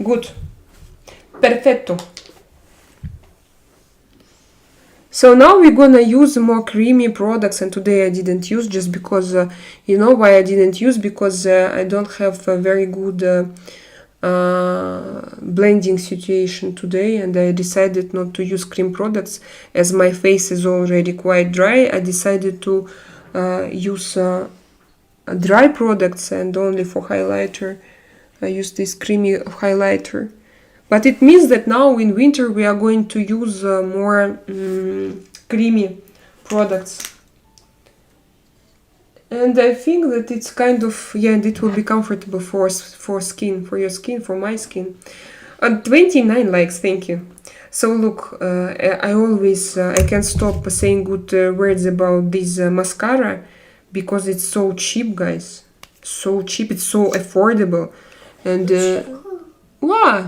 Speaker 1: Good. Perfetto. So now we're gonna use more creamy products, and today I didn't use just because, you know why I didn't use? Because I don't have a very good blending situation today, and I decided not to use cream products as my face is already quite dry. I decided to use dry products, and only for highlighter I use this creamy highlighter. But it means that now in winter we are going to use more creamy products. And I think that it's kind of, yeah, it will be comfortable for skin, for your skin, for my skin. 29 likes, thank you. So look, I can't stop saying good words about this mascara because it's so cheap, guys. So cheap, it's so affordable. And what?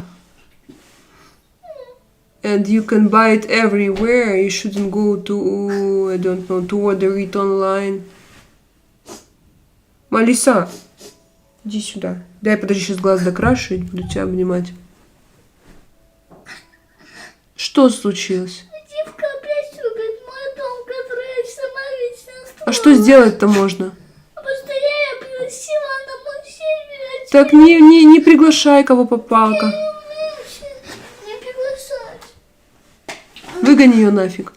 Speaker 1: And you can buy it everywhere. You shouldn't go to, I don't know, to order it online. Малиса, иди сюда. Дай, подожди, сейчас глаз докрашу и буду тебя обнимать. Что случилось?
Speaker 2: Девка опять рубит мой дом, который я сама вечно строила.
Speaker 1: А что сделать-то можно?
Speaker 2: Просто я ее пригласила на мой сервер.
Speaker 1: Так не приглашай, кого попало.
Speaker 2: Не приглашать.
Speaker 1: Выгони ее нафиг.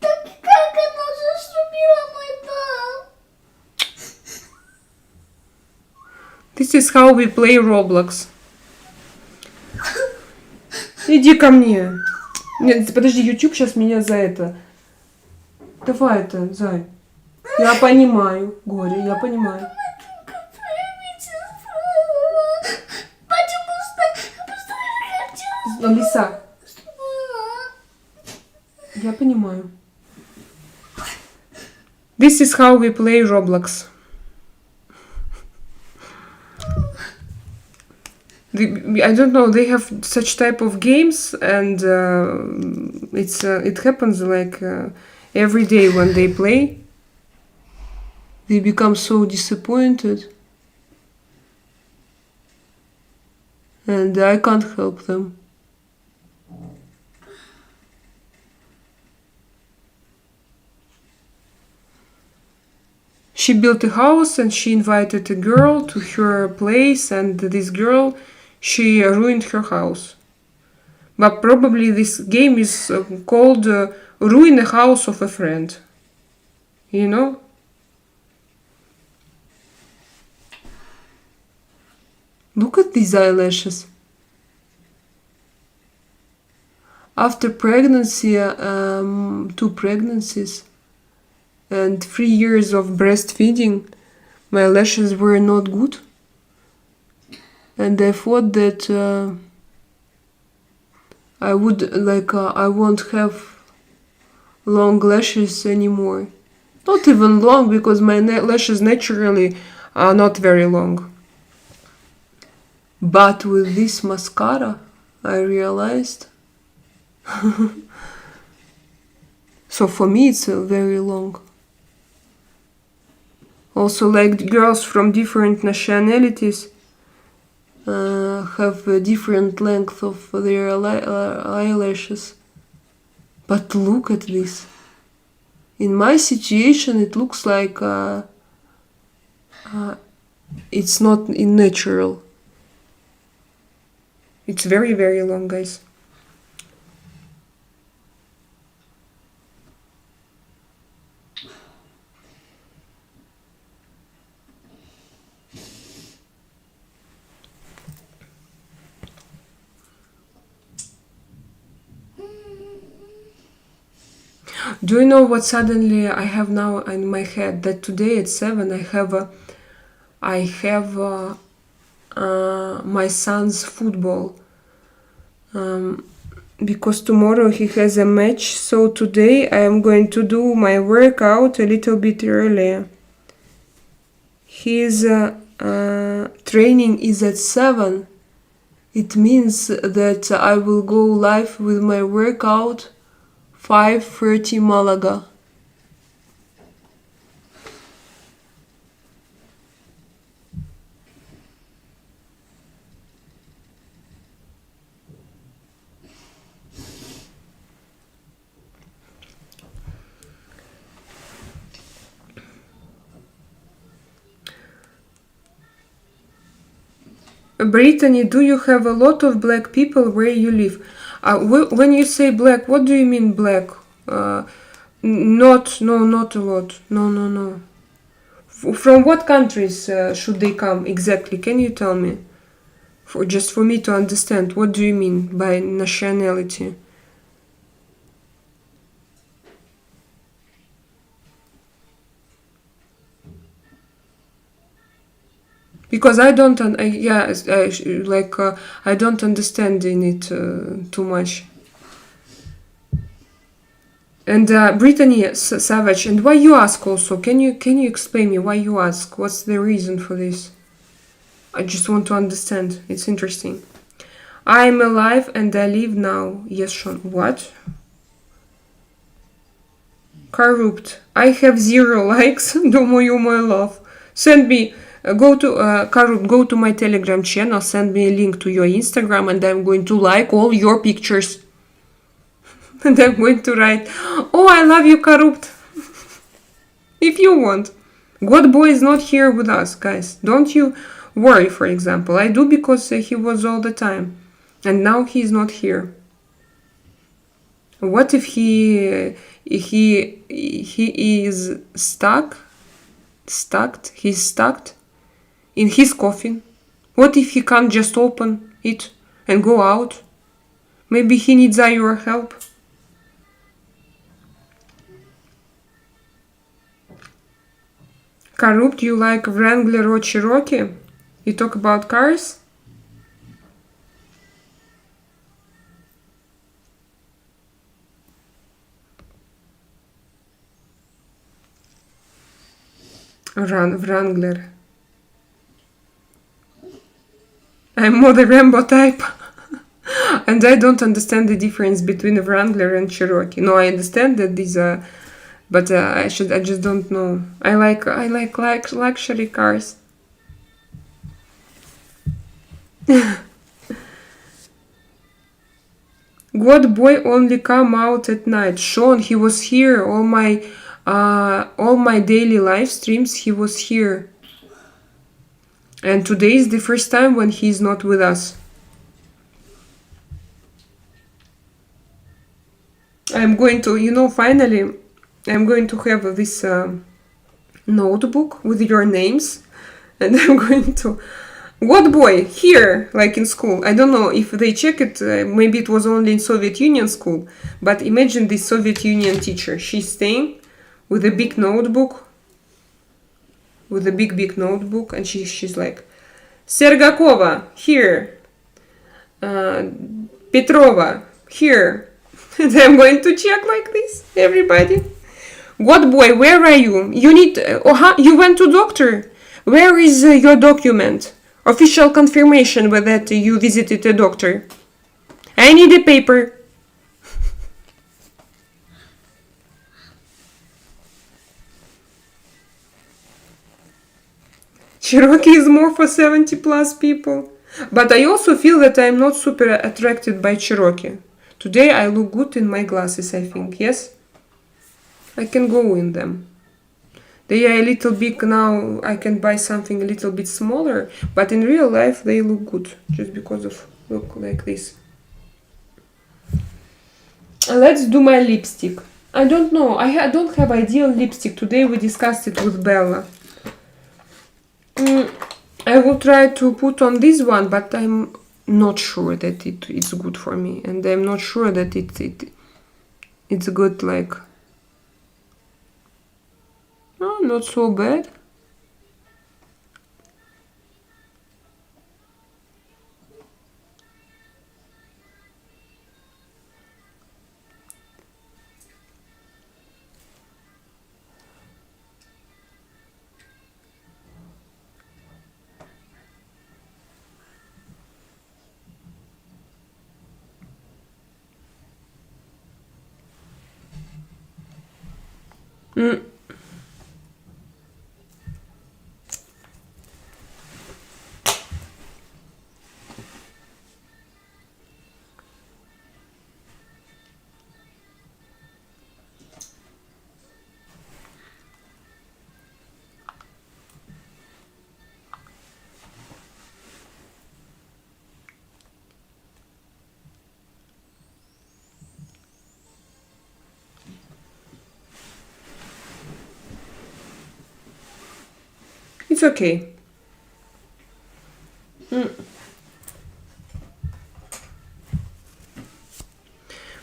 Speaker 2: Так как она засрубила мой дом?
Speaker 1: This is how we play Roblox. Иди ко мне. Нет, подожди, YouTube сейчас меня за это. Давай это, Зай. Я понимаю, горе, я понимаю. Алиса. Я понимаю. This is how we play Roblox. I don't know, they have such type of games, and it happens like every day when they play. They become so disappointed, and I can't help them. She built a house and she invited a girl to her place, and this girl, she ruined her house. But probably this game is called Ruin the House of a Friend. You know? Look at these eyelashes. After pregnancy, 2 pregnancies and 3 years of breastfeeding, my lashes were not good. And I thought that I won't have long lashes anymore. Not even long, because my lashes naturally are not very long. But with this mascara, I realized. So for me, it's very long. Also, like girls from different nationalities have a different length of their eyelashes. But look at this. In my situation, it looks like it's not natural. It's very, very long, guys. Do you know what suddenly I have now in my head? That today at 7 I have my son's football. Because tomorrow he has a match, so today I am going to do my workout a little bit earlier. His training is at 7. It means that I will go live with my workout 5:30 Malaga. Brittany, do you have a lot of black people where you live? When you say black, what do you mean black? Not a lot. No. From what countries should they come exactly? Can you tell me? Just for me to understand, what do you mean by nationality? Because I don't, I don't understand in it too much. And Brittany Savage, and why you ask also? Can you explain me why you ask? What's the reason for this? I just want to understand. It's interesting. I'm alive and I live now. Yes, Sean. What? Corrupt. I have 0 likes. Думаю, my love. Send me. Go to my Telegram channel. Send me a link to your Instagram, and I'm going to like all your pictures. And I'm going to write, "Oh, I love you, Corrupt." If you want. God boy is not here with us, guys. Don't you worry, for example. I do, because he was all the time. And now he's not here. What if he is stuck? He's stuck in his coffin. What if he can't just open it and go out? Maybe he needs your help. Corrupt, you like Wrangler or Cherokee? You talk about cars? Wrangler. I'm more the Rambo type. And I don't understand the difference between a Wrangler and Cherokee. No, I understand that these are, but I just don't know. I like luxury cars. God boy only come out at night. Sean, he was here. All my daily live streams, he was here. And today is the first time when he's not with us. I'm going to, finally, I'm going to have this notebook with your names, and I'm going to, what boy, here, like in school. I don't know if they check it, maybe it was only in Soviet Union school, but imagine this Soviet Union teacher. She's staying with a big notebook, with a big notebook, and she's like, Sergakova, here, Petrova, here. And I'm going to check like this, everybody. What boy, where are you? You need, you went to doctor. Where is your document? Official confirmation that you visited a doctor. I need a paper. Cherokee is more for 70 plus people. But I also feel that I'm not super attracted by Cherokee. Today I look good in my glasses, I think, yes? I can go in them. They are a little big now, I can buy something a little bit smaller, but in real life they look good, just because of look like this. Let's do my lipstick. I don't know, I don't have ideal lipstick. Today we discussed it with Bella. I will try to put on this one, but I'm not sure that it's good for me, and I'm not sure that it's good, like, oh, not so bad. It's okay.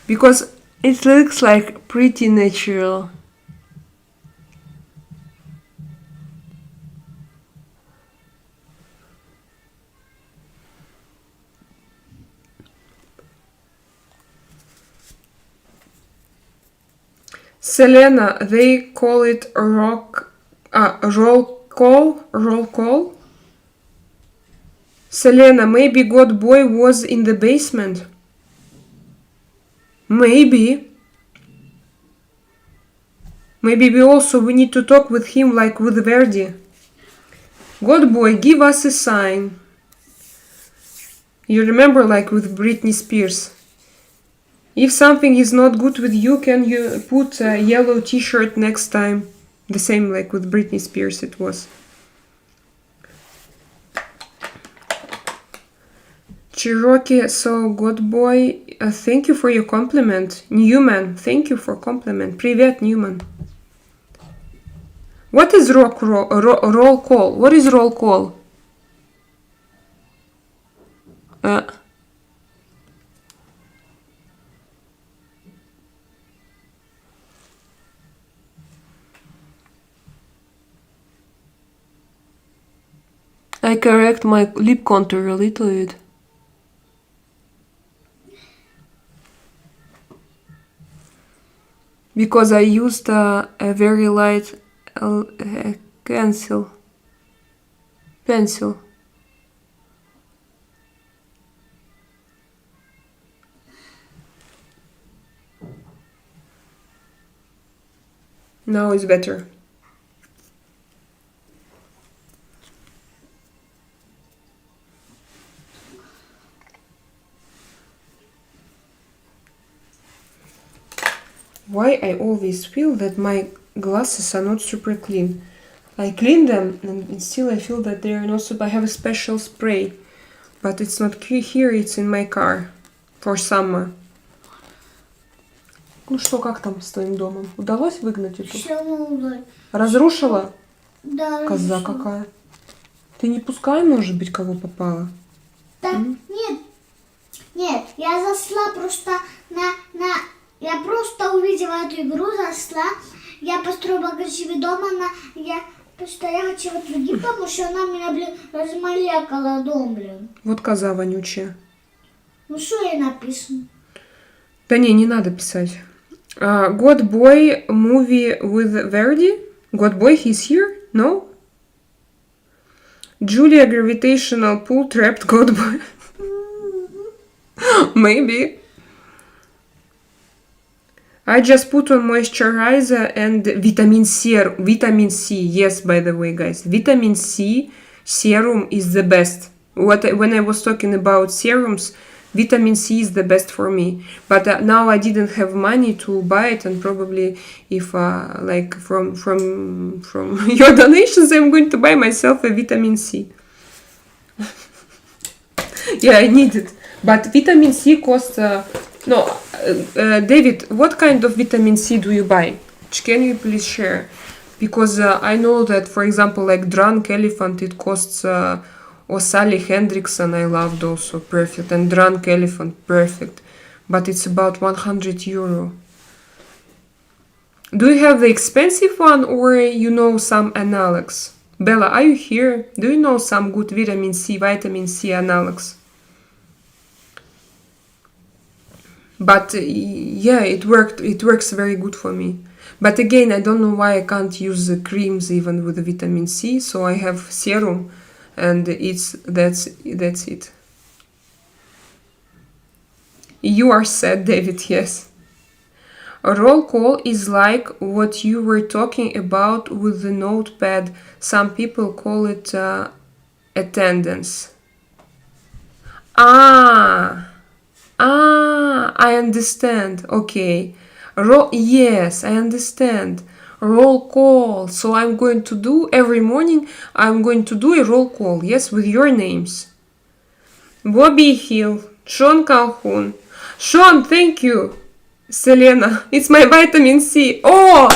Speaker 1: Because it looks like pretty natural. Selena, they call it roll call. Selena, maybe God boy was in the basement. Maybe we need to talk with him like with Verdi. God boy, give us a sign. You remember, like with Britney Spears. If something is not good with you, can you put a yellow t-shirt next time? The same like with Britney Spears it was. Cherokee, so God boy, thank you for your compliment. Newman, thank you for compliment. Привет, Newman. What is roll call? What is roll call? I correct my lip contour a little bit. Because I used a very light pencil. Now it's better. Why I always feel that my glasses are not super clean. I clean them and still I feel that they are not super. I have a special spray, but it's not here, it's in my car for summer. Ну что, как там с твоим домом? Удалось выгнать эту?
Speaker 2: Все равно.
Speaker 1: Разрушила?
Speaker 2: Да,
Speaker 1: Коза
Speaker 2: разрушила.
Speaker 1: какая. Ты не пускай, может быть, кого попало?
Speaker 2: Да, нет, я зашла просто я просто увидела эту игру, зашла, я построила красивый дом, просто я хотела другим помочь, и она меня, блин, размалекала дом, блин.
Speaker 1: Вот коза вонючая.
Speaker 2: Ну что ей написано?
Speaker 1: Да не надо писать. God Boy movie with Verdi? God Boy, he's here? No? Julia gravitational pull trapped God Boy. Maybe. I just put on moisturizer and vitamin C. Vitamin C, yes, by the way, guys. Vitamin C serum is the best. When I was talking about serums, vitamin C is the best for me. But now I didn't have money to buy it, and probably if like from your donations, I'm going to buy myself a vitamin C. Yeah, I need it. But vitamin C costs... David, what kind of vitamin C do you buy? Can you please share? Because I know that, for example, like Drunk Elephant, it costs... or Sally Hendrickson, I loved also, perfect. And Drunk Elephant, perfect. But it's about 100 euro. Do you have the expensive one or you know some analogs? Bella, are you here? Do you know some good vitamin C analogs? But yeah, it works very good for me. But again, I don't know why I can't use the creams even with the vitamin C, so I have serum, and that's it. You are sad, David, yes. A roll call is like what you were talking about with the notepad. Some people call it attendance. I understand. Okay. Yes, I understand. Roll call. So I'm going to do every morning, I'm going to do a roll call. Yes, with your names. Bobby Hill, Sean Calhoun. Sean, thank you. Selena, it's my vitamin C. Oh,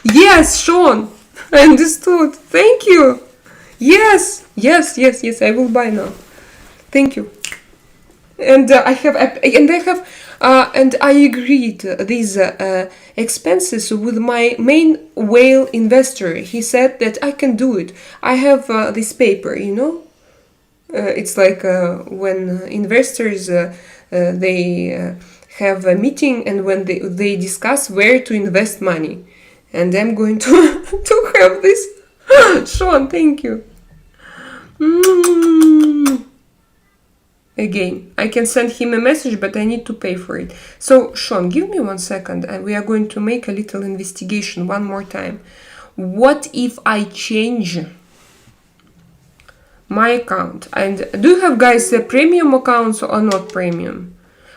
Speaker 1: yes, Sean. I understood. Thank you. Yes, I will buy now. Thank you. And I agreed these expenses with my main whale investor. He said that I can do it. I have this paper, you know. It's like when investors they have a meeting, and when they discuss where to invest money, and I'm going to to have this. Sean, thank you. Again, I can send him a message, but I need to pay for it. So, Sean, give me 1 second, and we are going to make a little investigation one more time. What if I change my account? And do you have, guys, a premium accounts or not premium?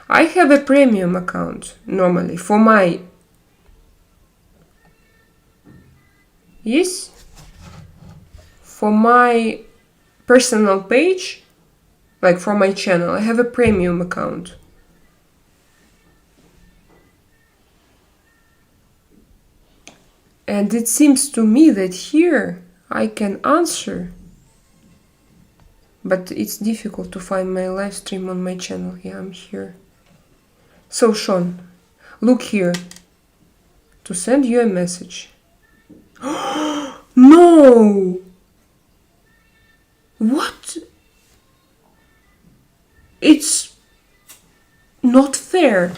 Speaker 1: I have a premium account normally for my... Yes? For my personal page, like for my channel, I have a premium account. And it seems to me that here I can answer. But it's difficult to find my live stream on my channel. Yeah, I'm here. So, Sean, look here. To send you a message. No! What? It's not fair.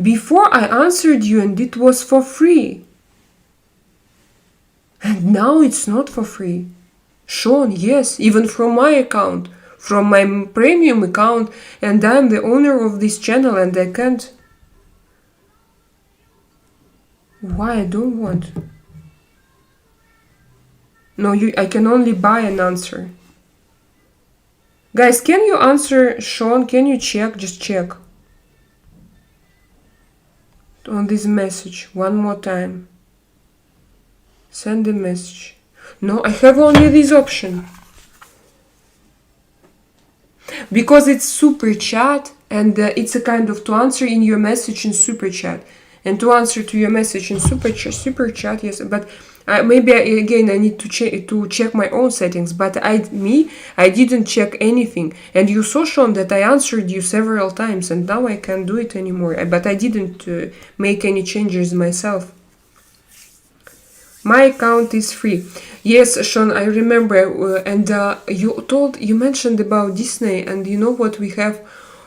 Speaker 1: Before I answered you and it was for free. And now it's not for free. Sean, yes, even from my account, from my premium account, and I'm the owner of this channel and I can't. Why I don't want? No, I can only buy an answer. Guys, can you answer Sean? Can you check? Just check. On this message one more time. Send a message. No, I have only this option. Because it's super chat, and it's a kind of to answer in your message in super chat, and to answer to your message in super chat, yes. But maybe again I need to check my own settings. But I didn't check anything, and you saw, Sean, that I answered you several times, and now I can't do it anymore. But I didn't make any changes myself. My account is free. Yes, Sean, I remember. And you mentioned about Disney, and you know what we have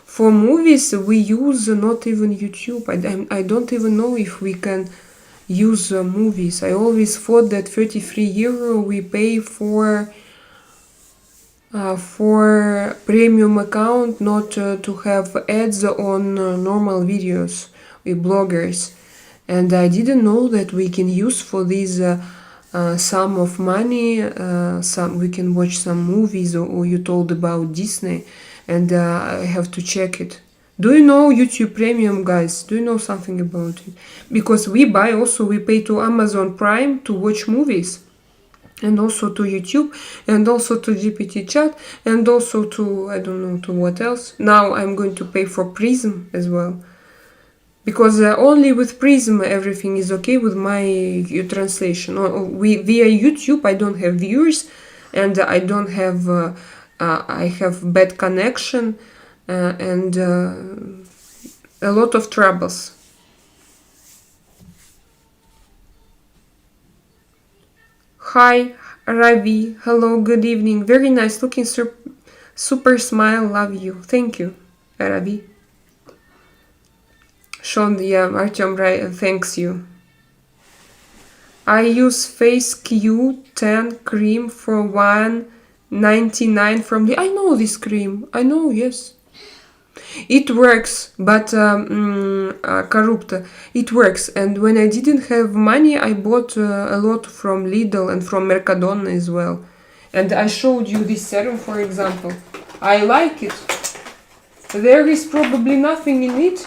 Speaker 1: for movies? We use not even YouTube. I don't even know if we can use movies. I always thought that 33 euro we pay for premium account, not to have ads on normal videos with bloggers. And I didn't know that we can use for this sum of money. We can watch some movies, or you told about Disney, and I have to check it. Do you know YouTube Premium, guys? Do you know something about it? Because we pay to Amazon Prime to watch movies, and also to YouTube, and also to GPT chat, and also to, I don't know, to what else. Now I'm going to pay for Prism as well. Because only with Prism everything is okay with my translation. Via YouTube I don't have viewers, and I don't have I have bad connection, and a lot of troubles. Hi Ravi, hello, good evening. Very nice looking, super smile, love you. Thank you, Ravi. Sean, yeah, Artem, thanks you. I use Face Q10 cream for $1.99 from I know this cream. I know, yes. It works, but corrupt. It works, and when I didn't have money, I bought a lot from Lidl and from Mercadona as well. And I showed you this serum, for example. I like it. There is probably nothing in it,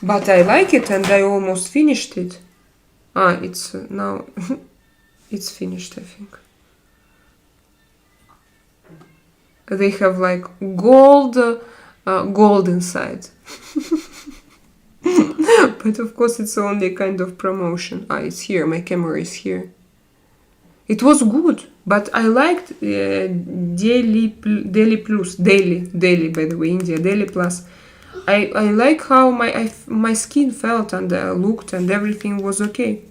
Speaker 1: but I like it, and I almost finished it. It's now it's finished, I think. They have like gold inside. But of course it's only kind of promotion. It's here, my camera is here. It was good, but I liked Daily Plus, Daily, by the way, India, Daily Plus. I like how my skin felt and looked, and everything was okay.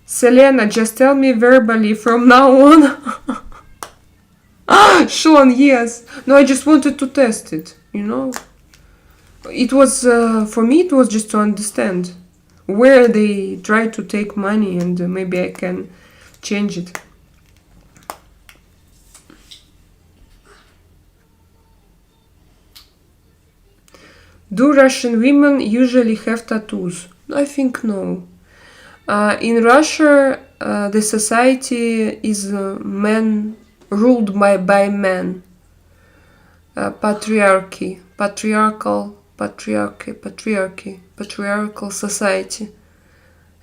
Speaker 1: Selena, just tell me verbally from now on. Sean, yes. No, I just wanted to test it, you know. It was, for me, it was just to understand where they try to take money, and maybe I can change it. Do Russian women usually have tattoos? I think no. In Russia, the society is ruled by men. Patriarchal society.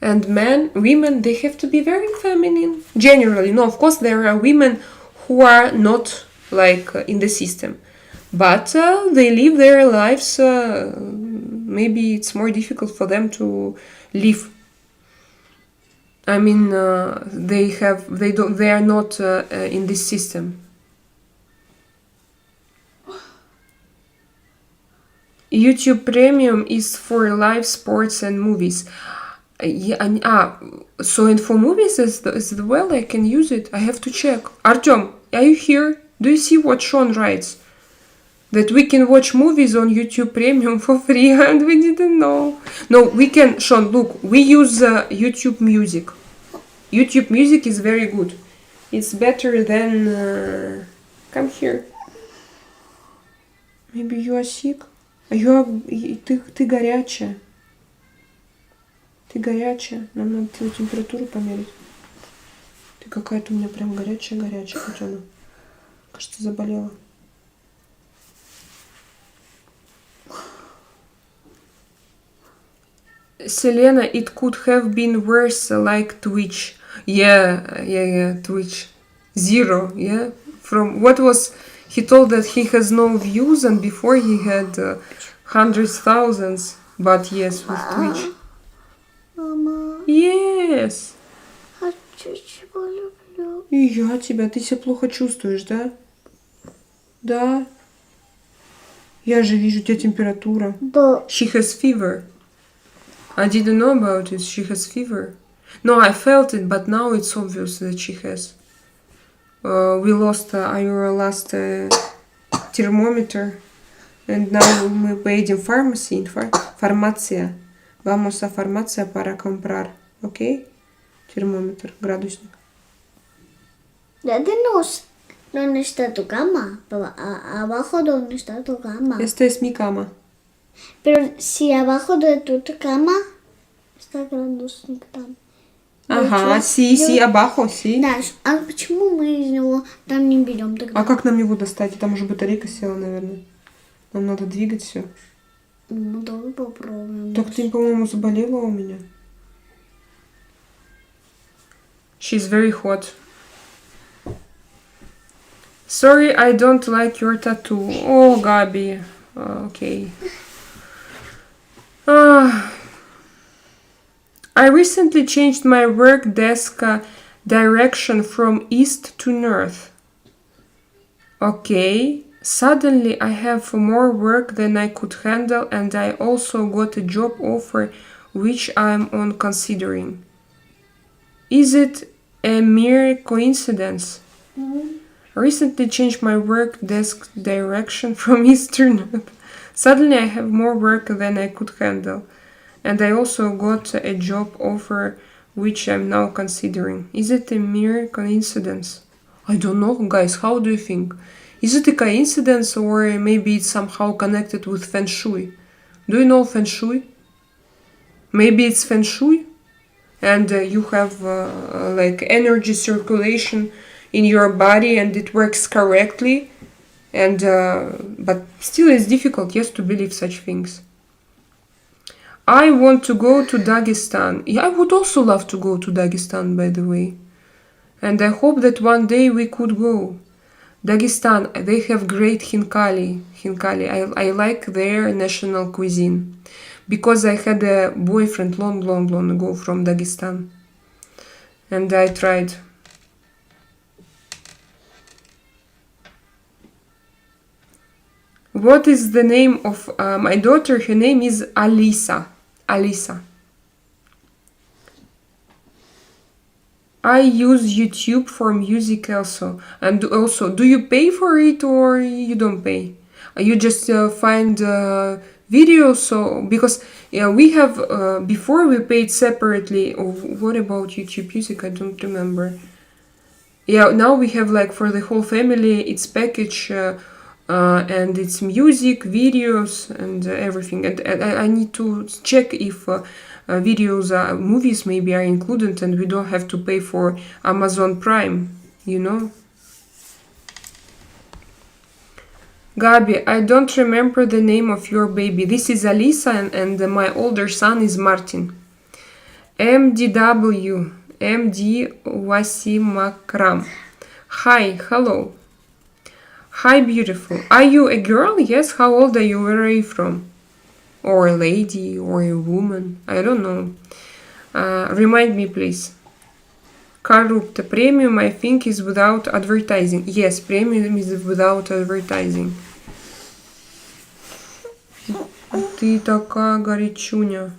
Speaker 1: And women, they have to be very feminine. Generally, no, of course there are women who are not like in the system. But they live their lives, maybe it's more difficult for them to live. I mean, they are not in this system. YouTube Premium is for live sports and movies. So and for movies as well I can use it. I have to check. Artem, are you here? Do you see what Sean writes? That we can watch movies on YouTube Premium for free, and we didn't know. No, we can, Sean, look, we use YouTube Music. YouTube Music is very good. It's better than... come here. Maybe you are sick? Ты горячая. Ты горячая. Нам надо твою температуру померить. Ты какая-то у меня прям горячая, котенок. Кажется, заболела. Selena, it could have been worse, like Twitch. Yeah, Twitch. 0, yeah? From what was He told that he has no views, and before he had hundreds, thousands. But yes, with Twitch.
Speaker 2: Мама,
Speaker 1: Yes.
Speaker 2: хочу чего люблю.
Speaker 1: И я тебя. Ты себя плохо чувствуешь, да? Да. Я же вижу, у тебя температура.
Speaker 2: Да.
Speaker 1: She has fever. I didn't know about it. She has fever. No, I felt it, but now it's obvious that she has. We lost our last thermometer, and now мы поедем в pharmacy, фармация. Vamos a farmacia para comprar, okay? Термометр, градусник.
Speaker 2: ¿Dónde está tu cama? Abajo, ¿dónde está tu cama?
Speaker 1: Esta es mi cama.
Speaker 2: Pero si abajo de tu cama está градусник там.
Speaker 1: Ага, си, abajo, си.
Speaker 2: Да, а почему мы из него там не берем тогда?
Speaker 1: А как нам его достать? Там уже батарейка села, наверное. Нам надо двигать все.
Speaker 2: Ну, давай попробуем.
Speaker 1: Так ты, по-моему, заболела у меня. She's very hot. Sorry, I don't like your tattoo. Oh, Gabi. Okay. I recently changed my work desk direction from east to north. Okay. Suddenly I have more work than I could handle, and I also got a job offer which I'm on considering. Is it a mere coincidence? Recently changed my work desk direction from east to north. Suddenly I have more work than I could handle, and I also got a job offer which I'm now considering. Is it a mere coincidence? I don't know, guys. How do you think? Is it a coincidence, or maybe it's somehow connected with Feng Shui? Do you know Feng Shui? Maybe it's Feng Shui, and you have like energy circulation in your body, and it works correctly. And but still, it's difficult, yes, to believe such things. I want to go to Dagestan. Yeah, I would also love to go to Dagestan, by the way. And I hope that one day we could go. Dagestan, they have great khinkali. I like their national cuisine. Because I had a boyfriend long ago from Dagestan. And I tried. What is the name of my daughter? Her name is Alisa. I use YouTube for music also. And also, do you pay for it or you don't pay? You just find videos. So because we have before we paid separately. Oh, what about YouTube Music? I don't remember. Yeah, now we have like for the whole family. It's package. And it's music, videos, and everything. And I need to check if videos, movies maybe are included, and we don't have to pay for Amazon Prime, you know. Gabi, I don't remember the name of your baby. This is Alisa, and my older son is Martin. MD Wasimakram. Hi, hello. Hi, beautiful. Are you a girl? Yes. How old are you? Where are you from? Or a lady, or a woman? I don't know. Remind me, please. Corrupt. Premium, I think, is without advertising. Yes, premium is without advertising. Ты такая горячуня.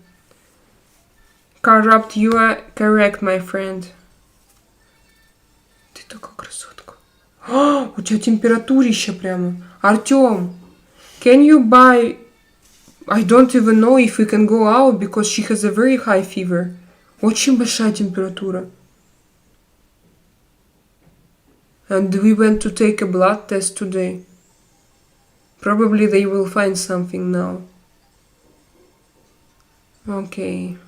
Speaker 1: Corrupt, you are correct, my friend. Ты такая красотка. У тебя температурище прямо. Artem, can you buy... I don't even know if we can go out because she has a very high fever. Очень большая температура. And we went to take a blood test today. Probably they will find something now. Okay.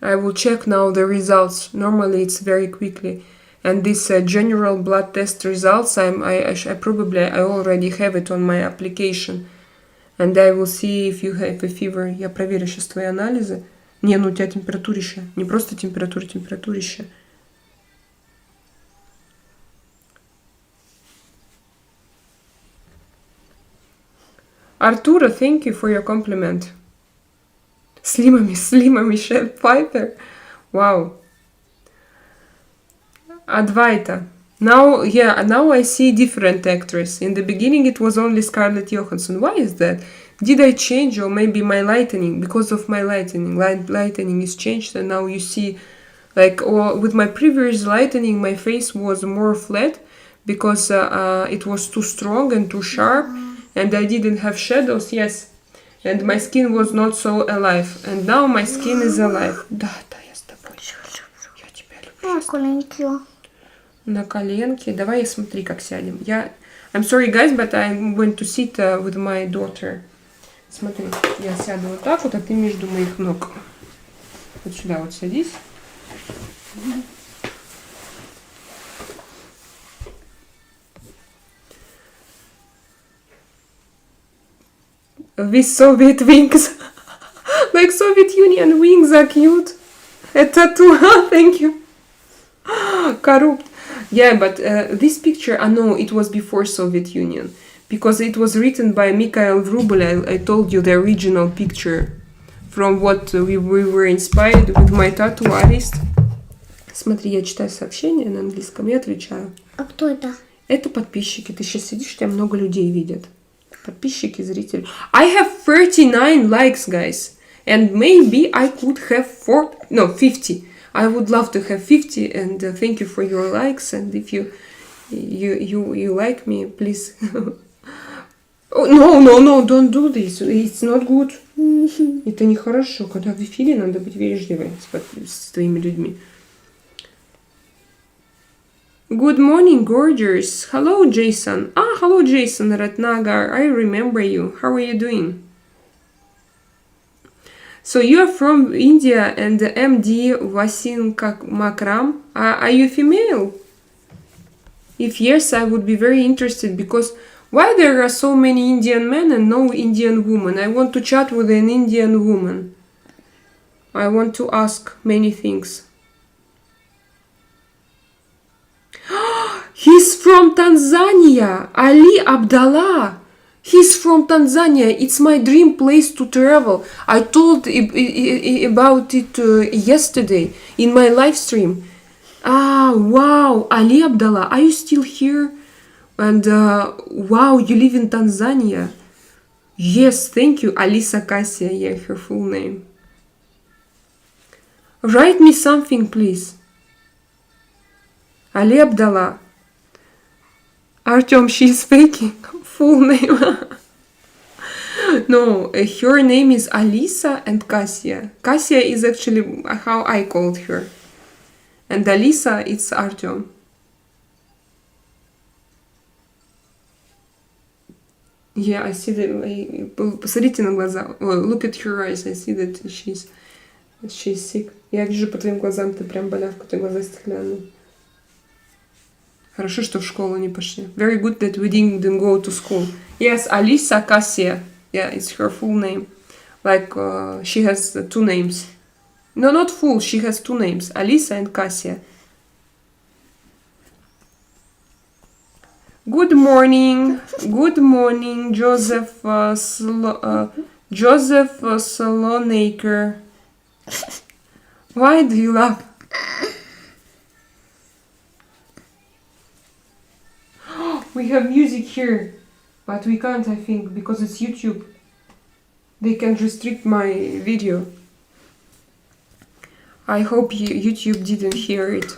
Speaker 1: I will check now the results. Normally it's very quickly. And this general blood test results, I already have it on my application. And I will see if you have a fever. Я проверю сейчас твои анализы. Не, ну у тебя температурище. Не просто температурище. Arturo, thank you for your compliment. Slima Michelle Pfeiffer. Wow. Advaita. Now I see different actress. In the beginning it was only Scarlett Johansson. Why is that? Did I change, or maybe my lightning? Because of my lightning. Lightning is changed, and now you see, like, or with my previous lightning, my face was more flat because it was too strong and too sharp, and I didn't have shadows. Yes, and my skin was not so alive. And now my skin is alive. Да, я с тобой. Я тебя люблю. На коленке. Давай смотри, как сядем. I'm sorry, guys, but I'm going to sit with my daughter. Смотри, я сяду вот так вот, а ты между моих ног. Вот сюда вот садись. With Soviet wings. Like Soviet Union wings are cute. A tattoo. Thank you. Corrupt. Yeah, but this picture, no, it was before Soviet Union. Because it was written by Mikhail Vrubel. I told you the original picture. From what we were inspired with my tattoo artist. Смотри, я читаю сообщения на английском и отвечаю.
Speaker 2: А кто это?
Speaker 1: Это подписчики. Ты сейчас сидишь, тебя много людей видят. Подписчики, зрители. I have 39 likes, guys. And maybe I could have 50. I would love to have 50, and thank you for your likes. And if you like me, please. Oh, no, don't do this. It's not good. Это нехорошо. Когда в эфире, надо быть вежливой с твоими людьми. Good morning, gorgeous. Hello, Jason. Hello, Jason Ratnagar. I remember you. How are you doing? So you are from India, and MD Wasim Makram. Are you female? If yes, I would be very interested, because why there are so many Indian men and no Indian women? I want to chat with an Indian woman. I want to ask many things. He's from Tanzania. Ali Abdallah. He's from Tanzania. It's my dream place to travel. I told about it yesterday in my live stream. Wow. Ali Abdallah, are you still here? And wow, you live in Tanzania. Yes, thank you. Alisa Cassia, yeah, her full name. Write me something, please. Ali Abdallah. Artem, she's faking. Full name. No, her name is Alisa and Cassia. Cassia is actually how I called her. And Alisa, it's Artem. Yeah, I see that. Посмотрите на глаза. Look at her eyes. I see that she's sick. Я вижу по твоим глазам, ты прям болявка, ты глаза стеклянные. Хорошо, что в школу не пошли. Very good that we didn't go to school. Yes, Alisa Cassia. Yeah, it's her full name. Like, she has 2 names. No, not full. She has 2 names. Alisa and Cassia. Good morning. Good morning, Joseph Salonaker. Why do you laugh? We have music here, but we can't, I think, because it's YouTube. They can restrict my video. I hope YouTube didn't hear it.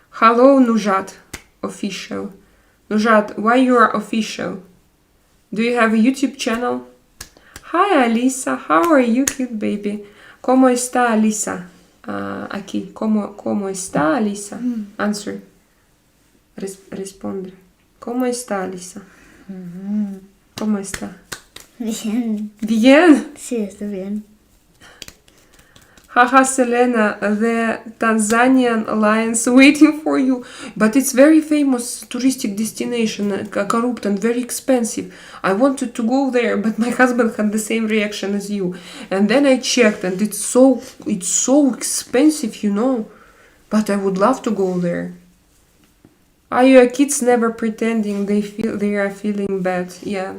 Speaker 1: Hello, Nujat, official. Nujat, why you are official? Do you have a YouTube channel? Hi, Alisa. How are you, cute baby? ¿Cómo está, Alisa? Aquí. ¿Cómo está, Alisa? Answer. Responde. ¿Cómo está, Alisa? ¿Cómo está?
Speaker 2: Bien.
Speaker 1: Bien?
Speaker 2: Sí, está bien.
Speaker 1: Haha, Selena, the Tanzanian lions waiting for you. But it's very famous touristic destination, corrupt and very expensive. I wanted to go there, but my husband had the same reaction as you. And then I checked, and it's so expensive, you know. But I would love to go there. Are your kids never pretending they are feeling bad? Yeah.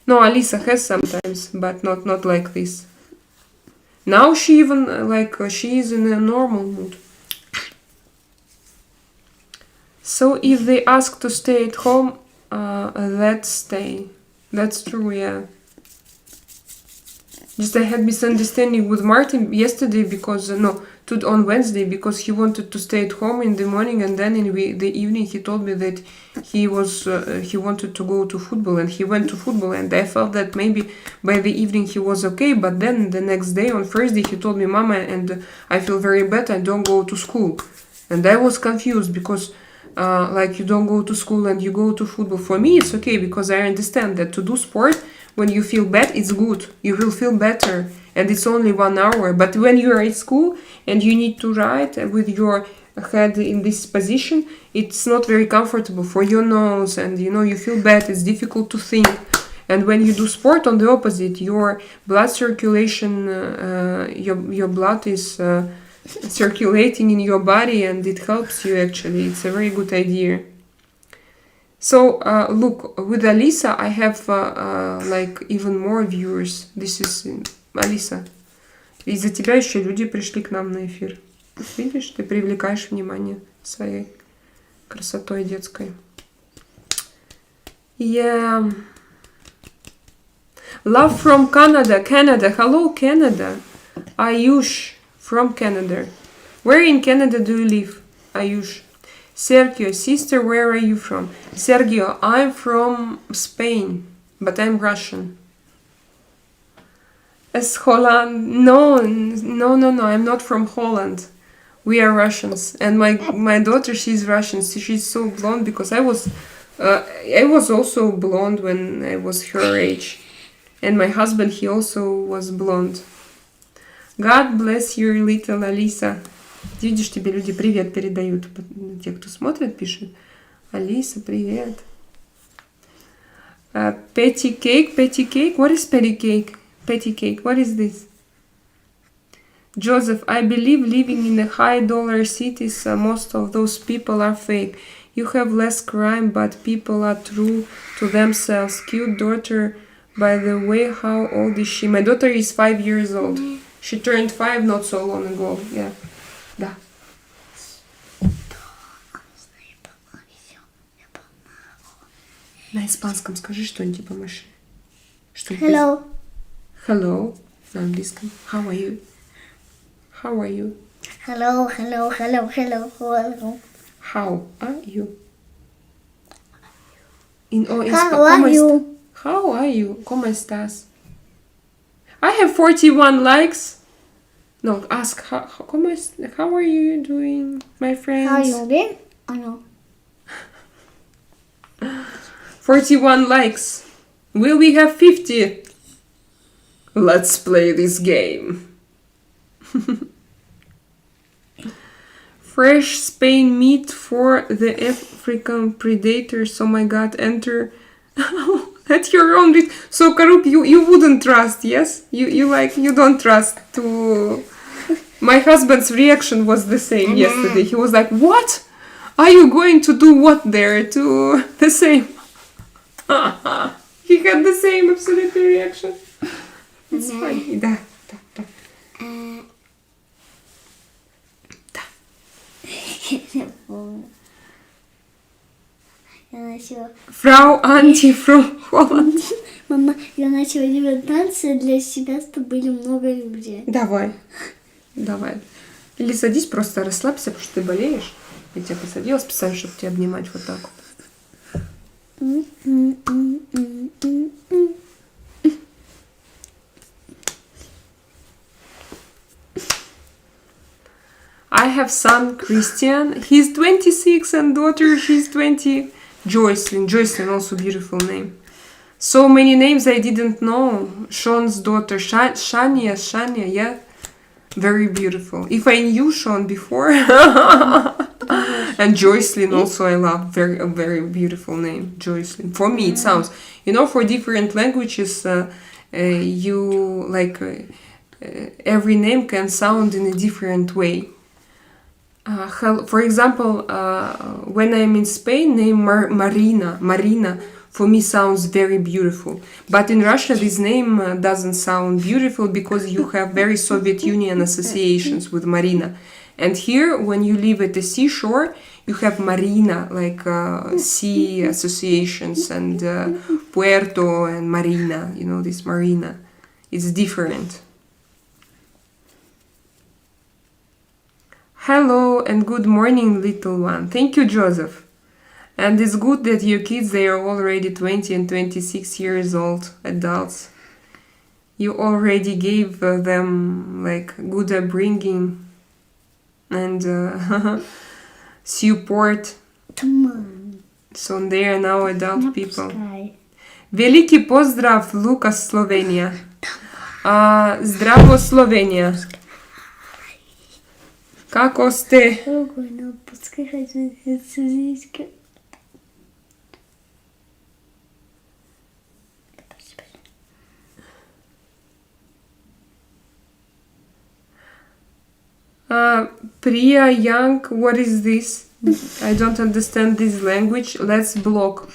Speaker 1: No, Alisa has sometimes, but not like this. Now she even she is in a normal mood. So if they ask to stay at home, let's stay. That's true, yeah. Just I had misunderstanding with Martin yesterday because on Wednesday because he wanted to stay at home in the morning and then in the evening he told me that he wanted to go to football and he went to football and I felt that maybe by the evening he was okay, but then the next day on Thursday he told me, Mama, and I feel very bad, I don't go to school. And I was confused because you don't go to school and you go to football. For me it's okay because I understand that to do sport when you feel bad, it's good. You will feel better. And it's only 1 hour. But when you are at school and you need to write with your head in this position, it's not very comfortable for your nose. And, you feel bad. It's difficult to think. And when you do sport, on the opposite, your blood circulation, your blood is circulating in your body and it helps you actually. It's a very good idea. So, look, with Alisa, I have even more viewers. This is Alisa. Из-за тебя еще люди пришли к нам на эфир. Видишь, ты привлекаешь внимание своей красотой детской. Yeah. Love from Canada. Canada. Hello, Canada. Ayush from Canada. Where in Canada do you live, Ayush? Sergio, sister, where are you from? Sergio, I'm from Spain, but I'm Russian. As Holland? No, I'm not from Holland. We are Russians, and my daughter, she's Russian. She's so blonde because I was also blonde when I was her age, and my husband, he also was blonde. God bless your little Alisa. Видишь, тебе люди привет передают. Те, кто смотрит, пишут. Алиса, привет. Petty cake. What is petty cake? Petty cake. What is this? Joseph, I believe living in the high dollar cities, most of those people are fake. You have less crime, but people are true to themselves. Cute daughter, by the way, how old is she? My daughter is 5 years old. She turned 5 not so long ago. Yeah. Да. На испанском скажи что-нибудь, помаши.
Speaker 2: Hello.
Speaker 1: Hello. На английском. How are you? How are you?
Speaker 2: Hello.
Speaker 1: How are you?
Speaker 2: How are you?
Speaker 1: How are you? ¿Cómo estás? I have 41 likes. No, ask how are you doing, my friends?
Speaker 2: How you doing? I know.
Speaker 1: 41 likes. Will we have 50? Let's play this game. Fresh Spain meat for the African predators. Oh my god, enter at your own risk. So Karuk, you wouldn't trust, yes? You don't trust to... My husband's reaction was the same yesterday. He was like, what? Are you going to do what there? To the same. He had the same absolutely reaction. It's funny. Да. Frau Anti from Holland.
Speaker 2: Мама, я начала делать танцы для себя, чтобы были много людей.
Speaker 1: Давай. Или садись, просто расслабься, потому что ты болеешь. Я тебя посадила специально, чтобы тебя обнимать вот так вот. I have son Christian. He's 26 and daughter, she's 20. Joycelyn, also beautiful name. So many names I didn't know. Sean's daughter, Shania, yeah. Very beautiful. If I knew Sean before. And Joycelyn also I love. A very beautiful name. Joycelyn. For me it sounds, for different languages, every name can sound in a different way. For example, when I'm in Spain, name Marina, for me sounds very beautiful. But in Russia, this name doesn't sound beautiful because you have very Soviet Union associations with Marina. And here, when you live at the seashore, you have Marina, like sea associations, and Puerto and Marina, this Marina. It's different. Hello and good morning, little one. Thank you, Joseph. And it's good that your kids, they are already 20 and 26 years old, adults. You already gave them like good upbringing and support. So they are now adult people. Великий поздрав, Лукас, Словения. Здраво, Словения. Како сте? Priya Young, what is this? I don't understand this language. Let's block.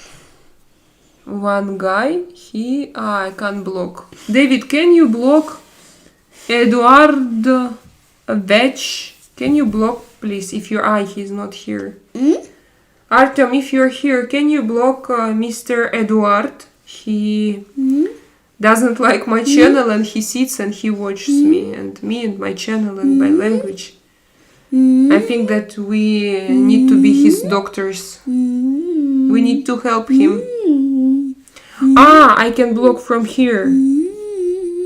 Speaker 1: One guy, I can't block. David, can you block? Eduard Vetch, can you block, please? If he's not here. Artem, if you're here, can you block Mr. Eduard? He doesn't like my channel and he sits and he watches me and my channel and my language. I think that we need to be his doctors. We need to help him. I can block from here.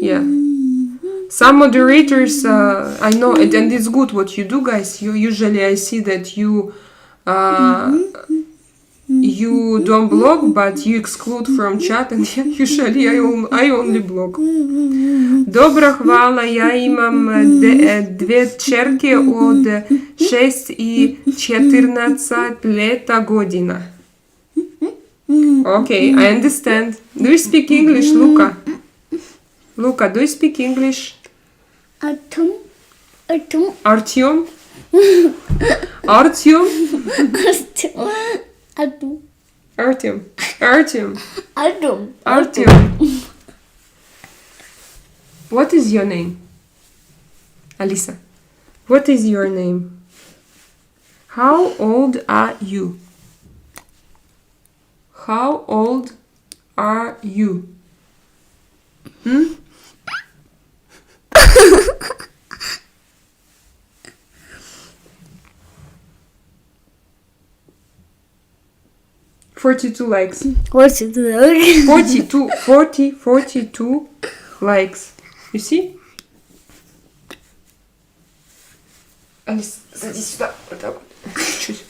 Speaker 1: Yeah. Some moderators, I know, and it's good what you do, guys. Usually I see that you don't block, but you exclude from chat, and usually I only block. Добра хвала, я имам две черки от 6 и 14 лета година. Okay, I understand. Do you speak English, Luca? Luca, do you speak English?
Speaker 2: Artem.
Speaker 1: Artyom?
Speaker 2: Artem.
Speaker 1: What is your name? Alisa, what is your name? How old are you? How old are you? 42 likes. 42 likes. You see? Алис, садись сюда. Вот так вот. Чуть-чуть.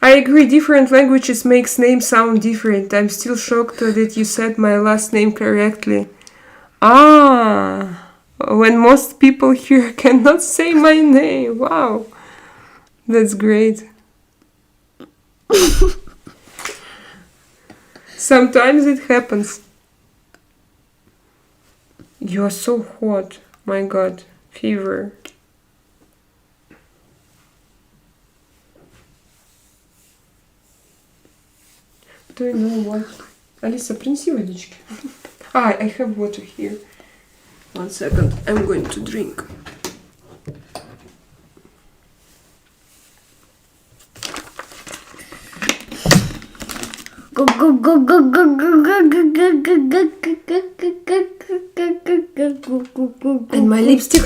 Speaker 1: I agree, different languages makes names sound different. I'm still shocked that you said my last name correctly. When most people here cannot say my name. Wow. That's great. Sometimes it happens. You are so hot. My God. Fever. Do you know what? Alisa, принеси водички. I have water here. 1 second. I'm going to drink. And my lipstick.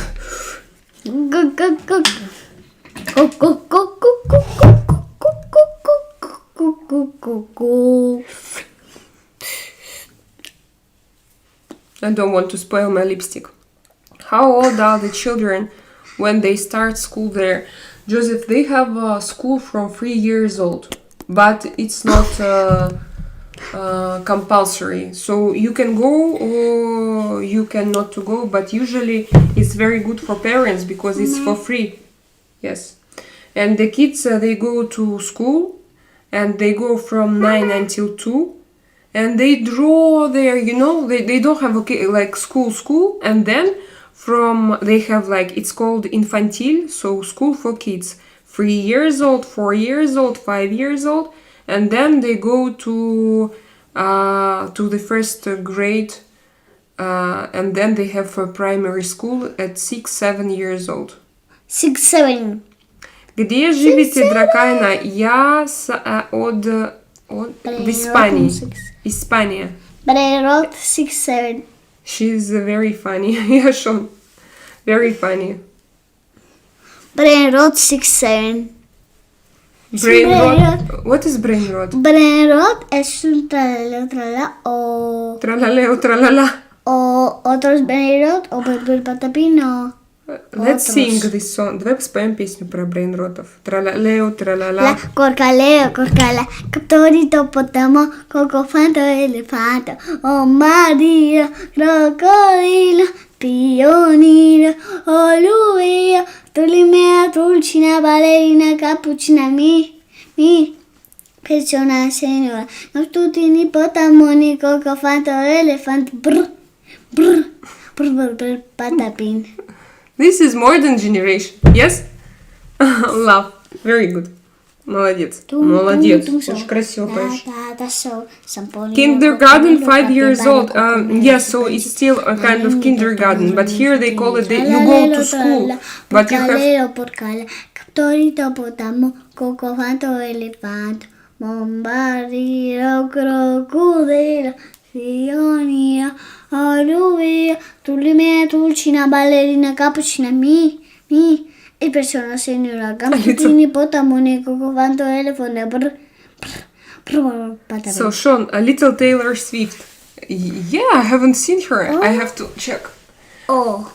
Speaker 1: I don't want to spoil my lipstick. How old are the children when they start school there? Joseph, they have school from 3 years old, but it's not compulsory. So you can go or you can not to go, but usually it's very good for parents because it's for free. Yes. And the kids, they go to school and they go from 9 until 2. And they draw there, they don't have like school, and then from, they have like, it's called infantil, so school for kids. 3 years old, 4 years old, 5 years old, and then they go to the first grade, and then they have a primary school at 6-7 years old.
Speaker 2: 6-7.
Speaker 1: Где живете, Drakaina? Я в Испании. Испания.
Speaker 2: But I wrote 6-7.
Speaker 1: She's very funny. Yeah, Sean. Very funny.
Speaker 2: But I wrote 6-7.
Speaker 1: Brain rot. What is brain rot?
Speaker 2: Brain rot es un tralaleo, tralala, o...
Speaker 1: Tralaleo, tralala.
Speaker 2: O otros brain rot, o patapín, o...
Speaker 1: Let's sing this song. Давай споем песню про брейнротов. Тралалео, тралала.
Speaker 2: La corcaleo, corcala, captorito, potamo, cocofanto, elefanto, o marino, crocodilo, pionino, oluvio, tulimea, tulcina, ballerina, cappuccina, mi, persona signora, noctutini, potamoni, cocofanto, elefanto, brr, patapin.
Speaker 1: This is modern generation. Yes? Love. Very good. Молодец. Молодец. Очень красиво поешь. Kindergarten, 5 years old. Yes, so it's still a kind of kindergarten, but here they call it you go to school, but you have...
Speaker 2: Captorito, potamo, cocofanto, elefanto, bombardiro, crocodilo, fionio, oluvio, tulimea, tulcina, ballerina, cappuccina, mi, e persona signora, gamputini, potamoni, cocofanto, elefanto,
Speaker 1: So Sean, a little Taylor Swift. Yeah, I haven't seen her. I have to check.
Speaker 2: Oh.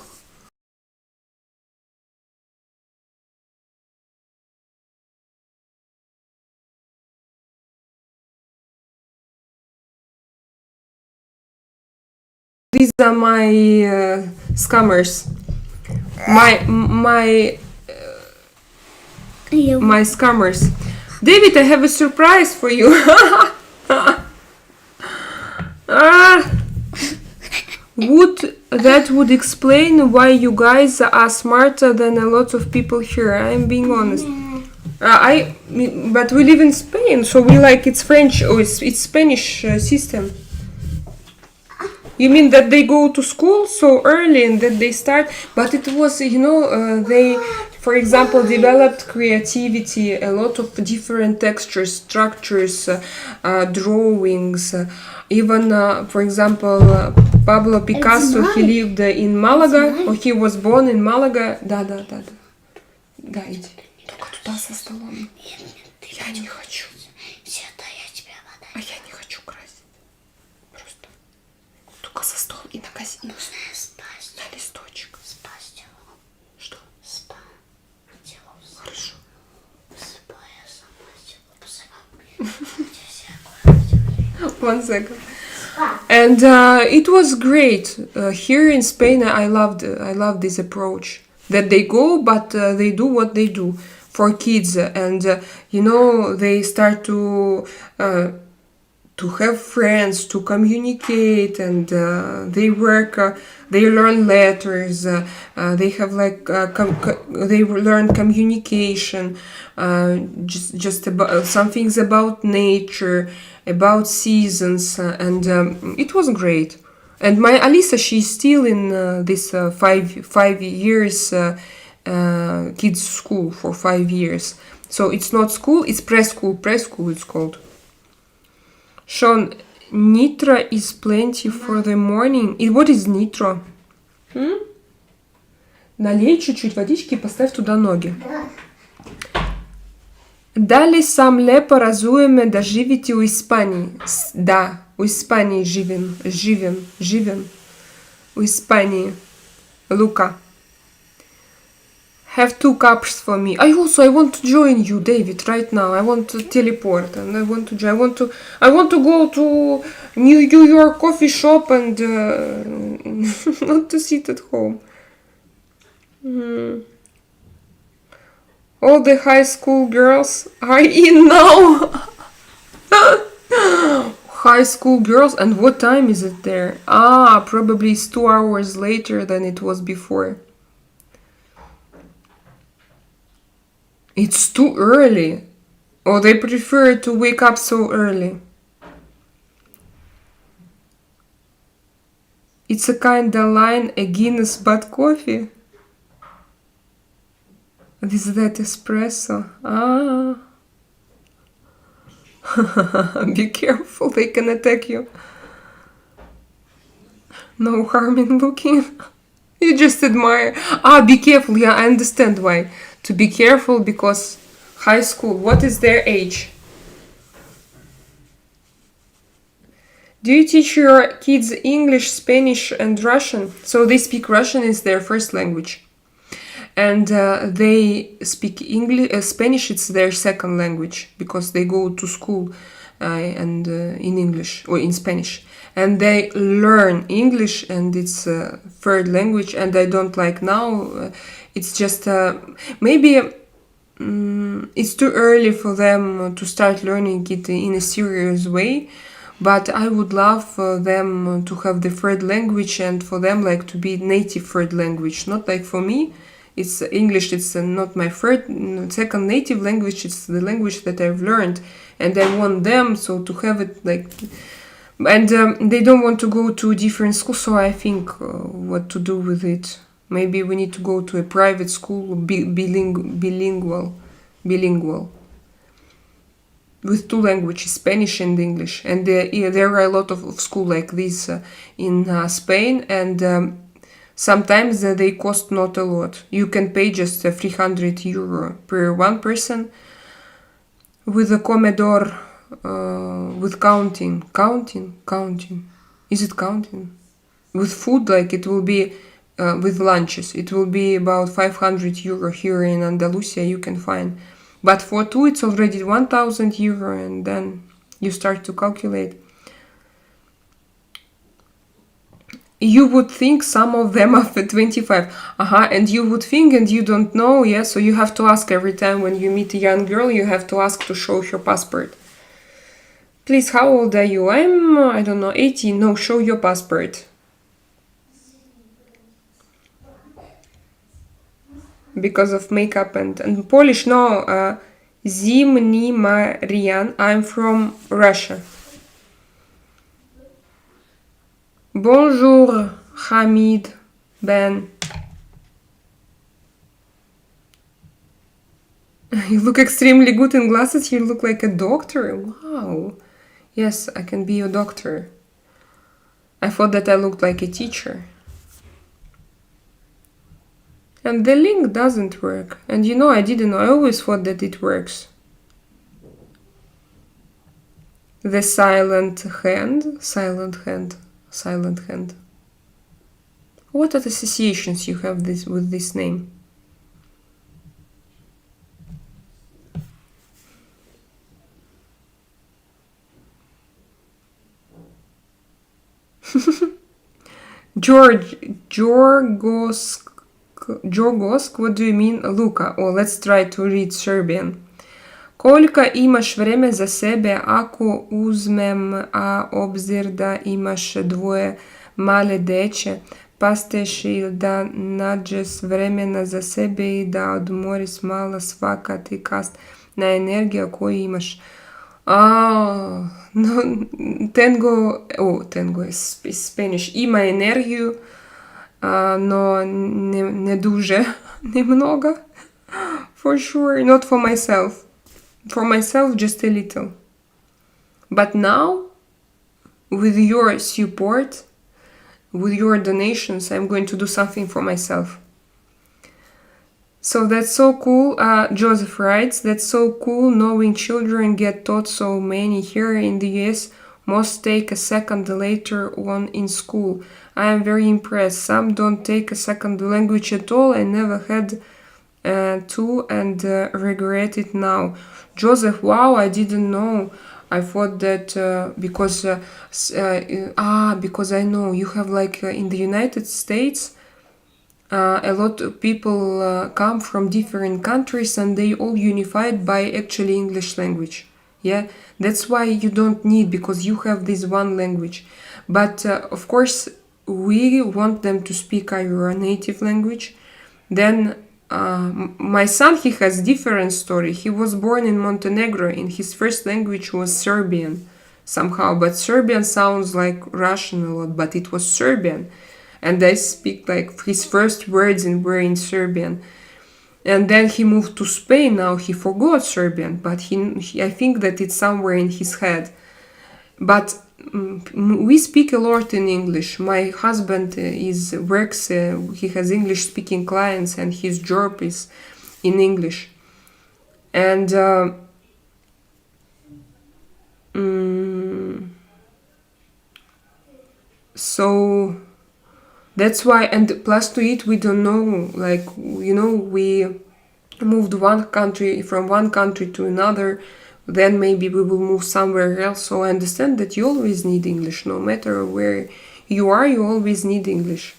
Speaker 1: These are my scammers. My scammers. David, I have a surprise for you. Would explain why you guys are smarter than a lot of people here. I'm being honest. But we live in Spain, so we like it's French or it's Spanish system. You mean that they go to school so early and that they start? But it was, they, for example, developed creativity, a lot of different textures, structures, drawings. Even, for example, Pablo Picasso, he lived in Malaga, or he was born in Malaga. Да. Да, иди. Только туда со столом. Я не хочу. А я не хочу красить. Просто. Только за стол и на на листочек. Что? Хорошо. One second. And it was great. Here in Spain, I loved this approach. That they go, but they do what they do for kids. And, they start to have friends, to communicate, and they work, they learn letters, they have they learn communication, just about some things about nature, about seasons, and it was great. And my Alisa, she's still in this 5 years kids school for 5 years. So it's not school, it's preschool it's called. Sean, nitro is plenty for the morning. What is nitro? Налей чуть-чуть водички и поставь туда ноги. Дали сам лепо разуеме да живите у Испании. Да, у Испании живем. У Испании. Luca. Have 2 cups for me. I want to join you, David, right now. I want to teleport and I want to go to New York coffee shop and not to sit at home. All the high school girls are in now. high school girls. And what time is it there? Ah, probably it's 2 hours later than it was before. It's too early. Or they prefer to wake up so early. It's a kinda line, a Guinness but coffee. This is that espresso. Ah. Be careful, they can attack you. No harm in looking. You just admire. Ah, be careful. Yeah, I understand why. To be careful because high school, what is their age? Do you teach your kids English, Spanish, and Russian? So they speak Russian is their first language. And they speak English, Spanish, it's their second language because they go to school and in English or in Spanish. And they learn English and it's third language. And I don't like now. It's just maybe it's too early for them to start learning it in a serious way. But I would love for them to have the third language and for them like to be native third language, not like for me. It's English, it's not my second native language, it's the language that I've learned. And I want them so to have it like... And they don't want to go to different schools, so I think what to do with it. Maybe we need to go to a private school, bilingual. With two languages, Spanish and English. And there are a lot of schools like this in Spain, and sometimes they cost not a lot. You can pay just €300 per one person with a Commodore, with counting. Is it counting? With food, like it will be, with lunches, it will be about €500 here in Andalusia, you can find. But for two, it's already €1,000, and then you start to calculate. You would think some of them are for 25. And you would think and you don't know, yeah? So you have to ask every time when you meet a young girl, you have to ask to show her passport. Please, how old are you? I'm, I don't know, 18. No, show your passport. Because of makeup and Polish. No, Zimni Marian. I'm from Russia. Bonjour, Hamid Ben. You look extremely good in glasses. You look like a doctor. Wow. Yes, I can be a doctor. I thought that I looked like a teacher. And the link doesn't work. And you know, I didn't know. I always thought that it works. The silent hand. What associations you have with this name? Jorgosk, what do you mean? Luka. Oh, let's try to read Serbian. Koliko imaš vreme za sebe ako uzmem obzir da imaš dvoje male deče, pa steš i da nađeš vremena za sebe i da odmoriš malo svaka ti kast na energiju koju imaš. No, tengo is Spanish. Ima energiju, no ne duže, ne mnogo. For sure, not for myself. For myself, just a little. But now, with your support, with your donations, I'm going to do something for myself. So that's so cool. Joseph writes, that's so cool knowing children get taught so many here in the US. Most take a second later on in school. I am very impressed. Some don't take a second language at all. I never had to and regret it now. Joseph, wow, I didn't know. I thought that because I know you have like in the United States, a lot of people come from different countries and they all unified by actually English language. Yeah, that's why you don't need, because you have this one language. But of course, we want them to speak your native language. Then my son, he has different story. He was born in Montenegro, and his first language was Serbian somehow. But Serbian sounds like Russian a lot, but it was Serbian. And I speak like his first words were in Serbian. And then he moved to Spain. Now he forgot Serbian, but I think that it's somewhere in his head. But we speak a lot in English. My husband works. He has English speaking clients, and his job is in English. And so that's why. And plus to it, we don't know. Like, you know, we moved from one country to another. Then maybe we will move somewhere else. So I understand that you always need English. No matter where you are, you always need English.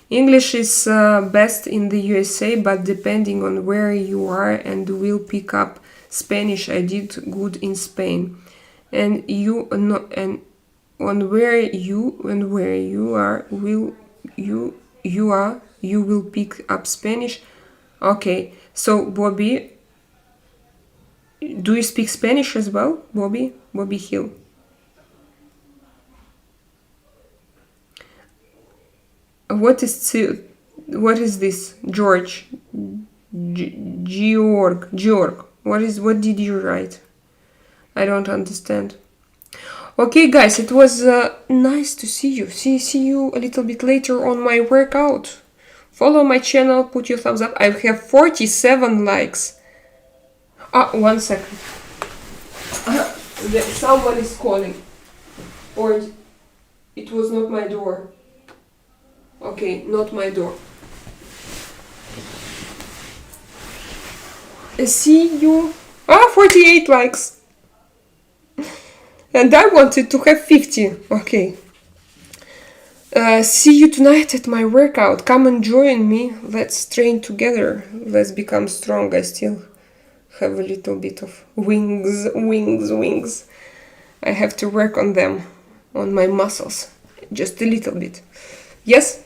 Speaker 1: English is best in the USA, but depending on where you are, and will pick up Spanish. I did good in Spain. And you on where you are, you will pick up Spanish. Okay, so Bobby, do you speak Spanish as well, Bobby Hill? What is this? George, Georg. What did you write? I don't understand. Okay, guys, it was nice to see you. See you a little bit later on my workout. Follow my channel, put your thumbs up. I have 47 likes. 1 second. Someone is calling. Or it was not my door. Okay, not my door. See you. 48 likes. And I wanted to have 50. Okay. See you tonight at my workout. Come and join me. Let's train together. Let's become strong. I still have a little bit of wings. I have to work on them, on my muscles. Just a little bit. Yes?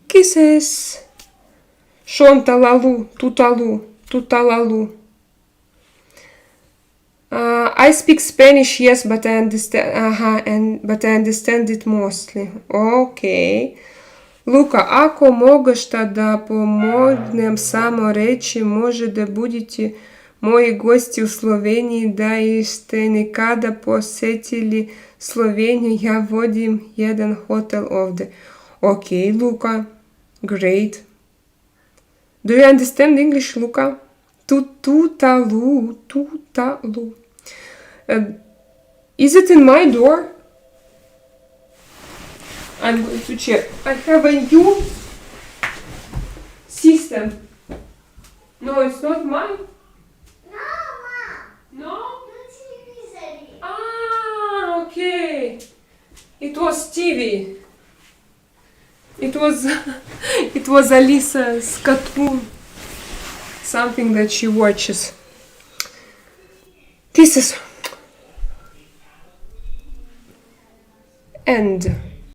Speaker 1: Kisses. Shontalalu, tutalalu. I speak Spanish, yes, but I understand. But I understand it mostly. Okay. Luka, ako možete da pomognem samo reći, može da budete moji gosti u Sloveniji, da ste nekada posjetili Sloveniju, ja vodim jedan hotel ovdje. Okay, Luka, great. Do you understand English, Luka? Tutalu. Is it in my door? I'm going to check. I have a new system. No, it's not mine.
Speaker 2: No, ma.
Speaker 1: No?
Speaker 2: Televizory.
Speaker 1: Okay. It was TV. It was Alisa's cartoon. Something that she watches. Kisses. End.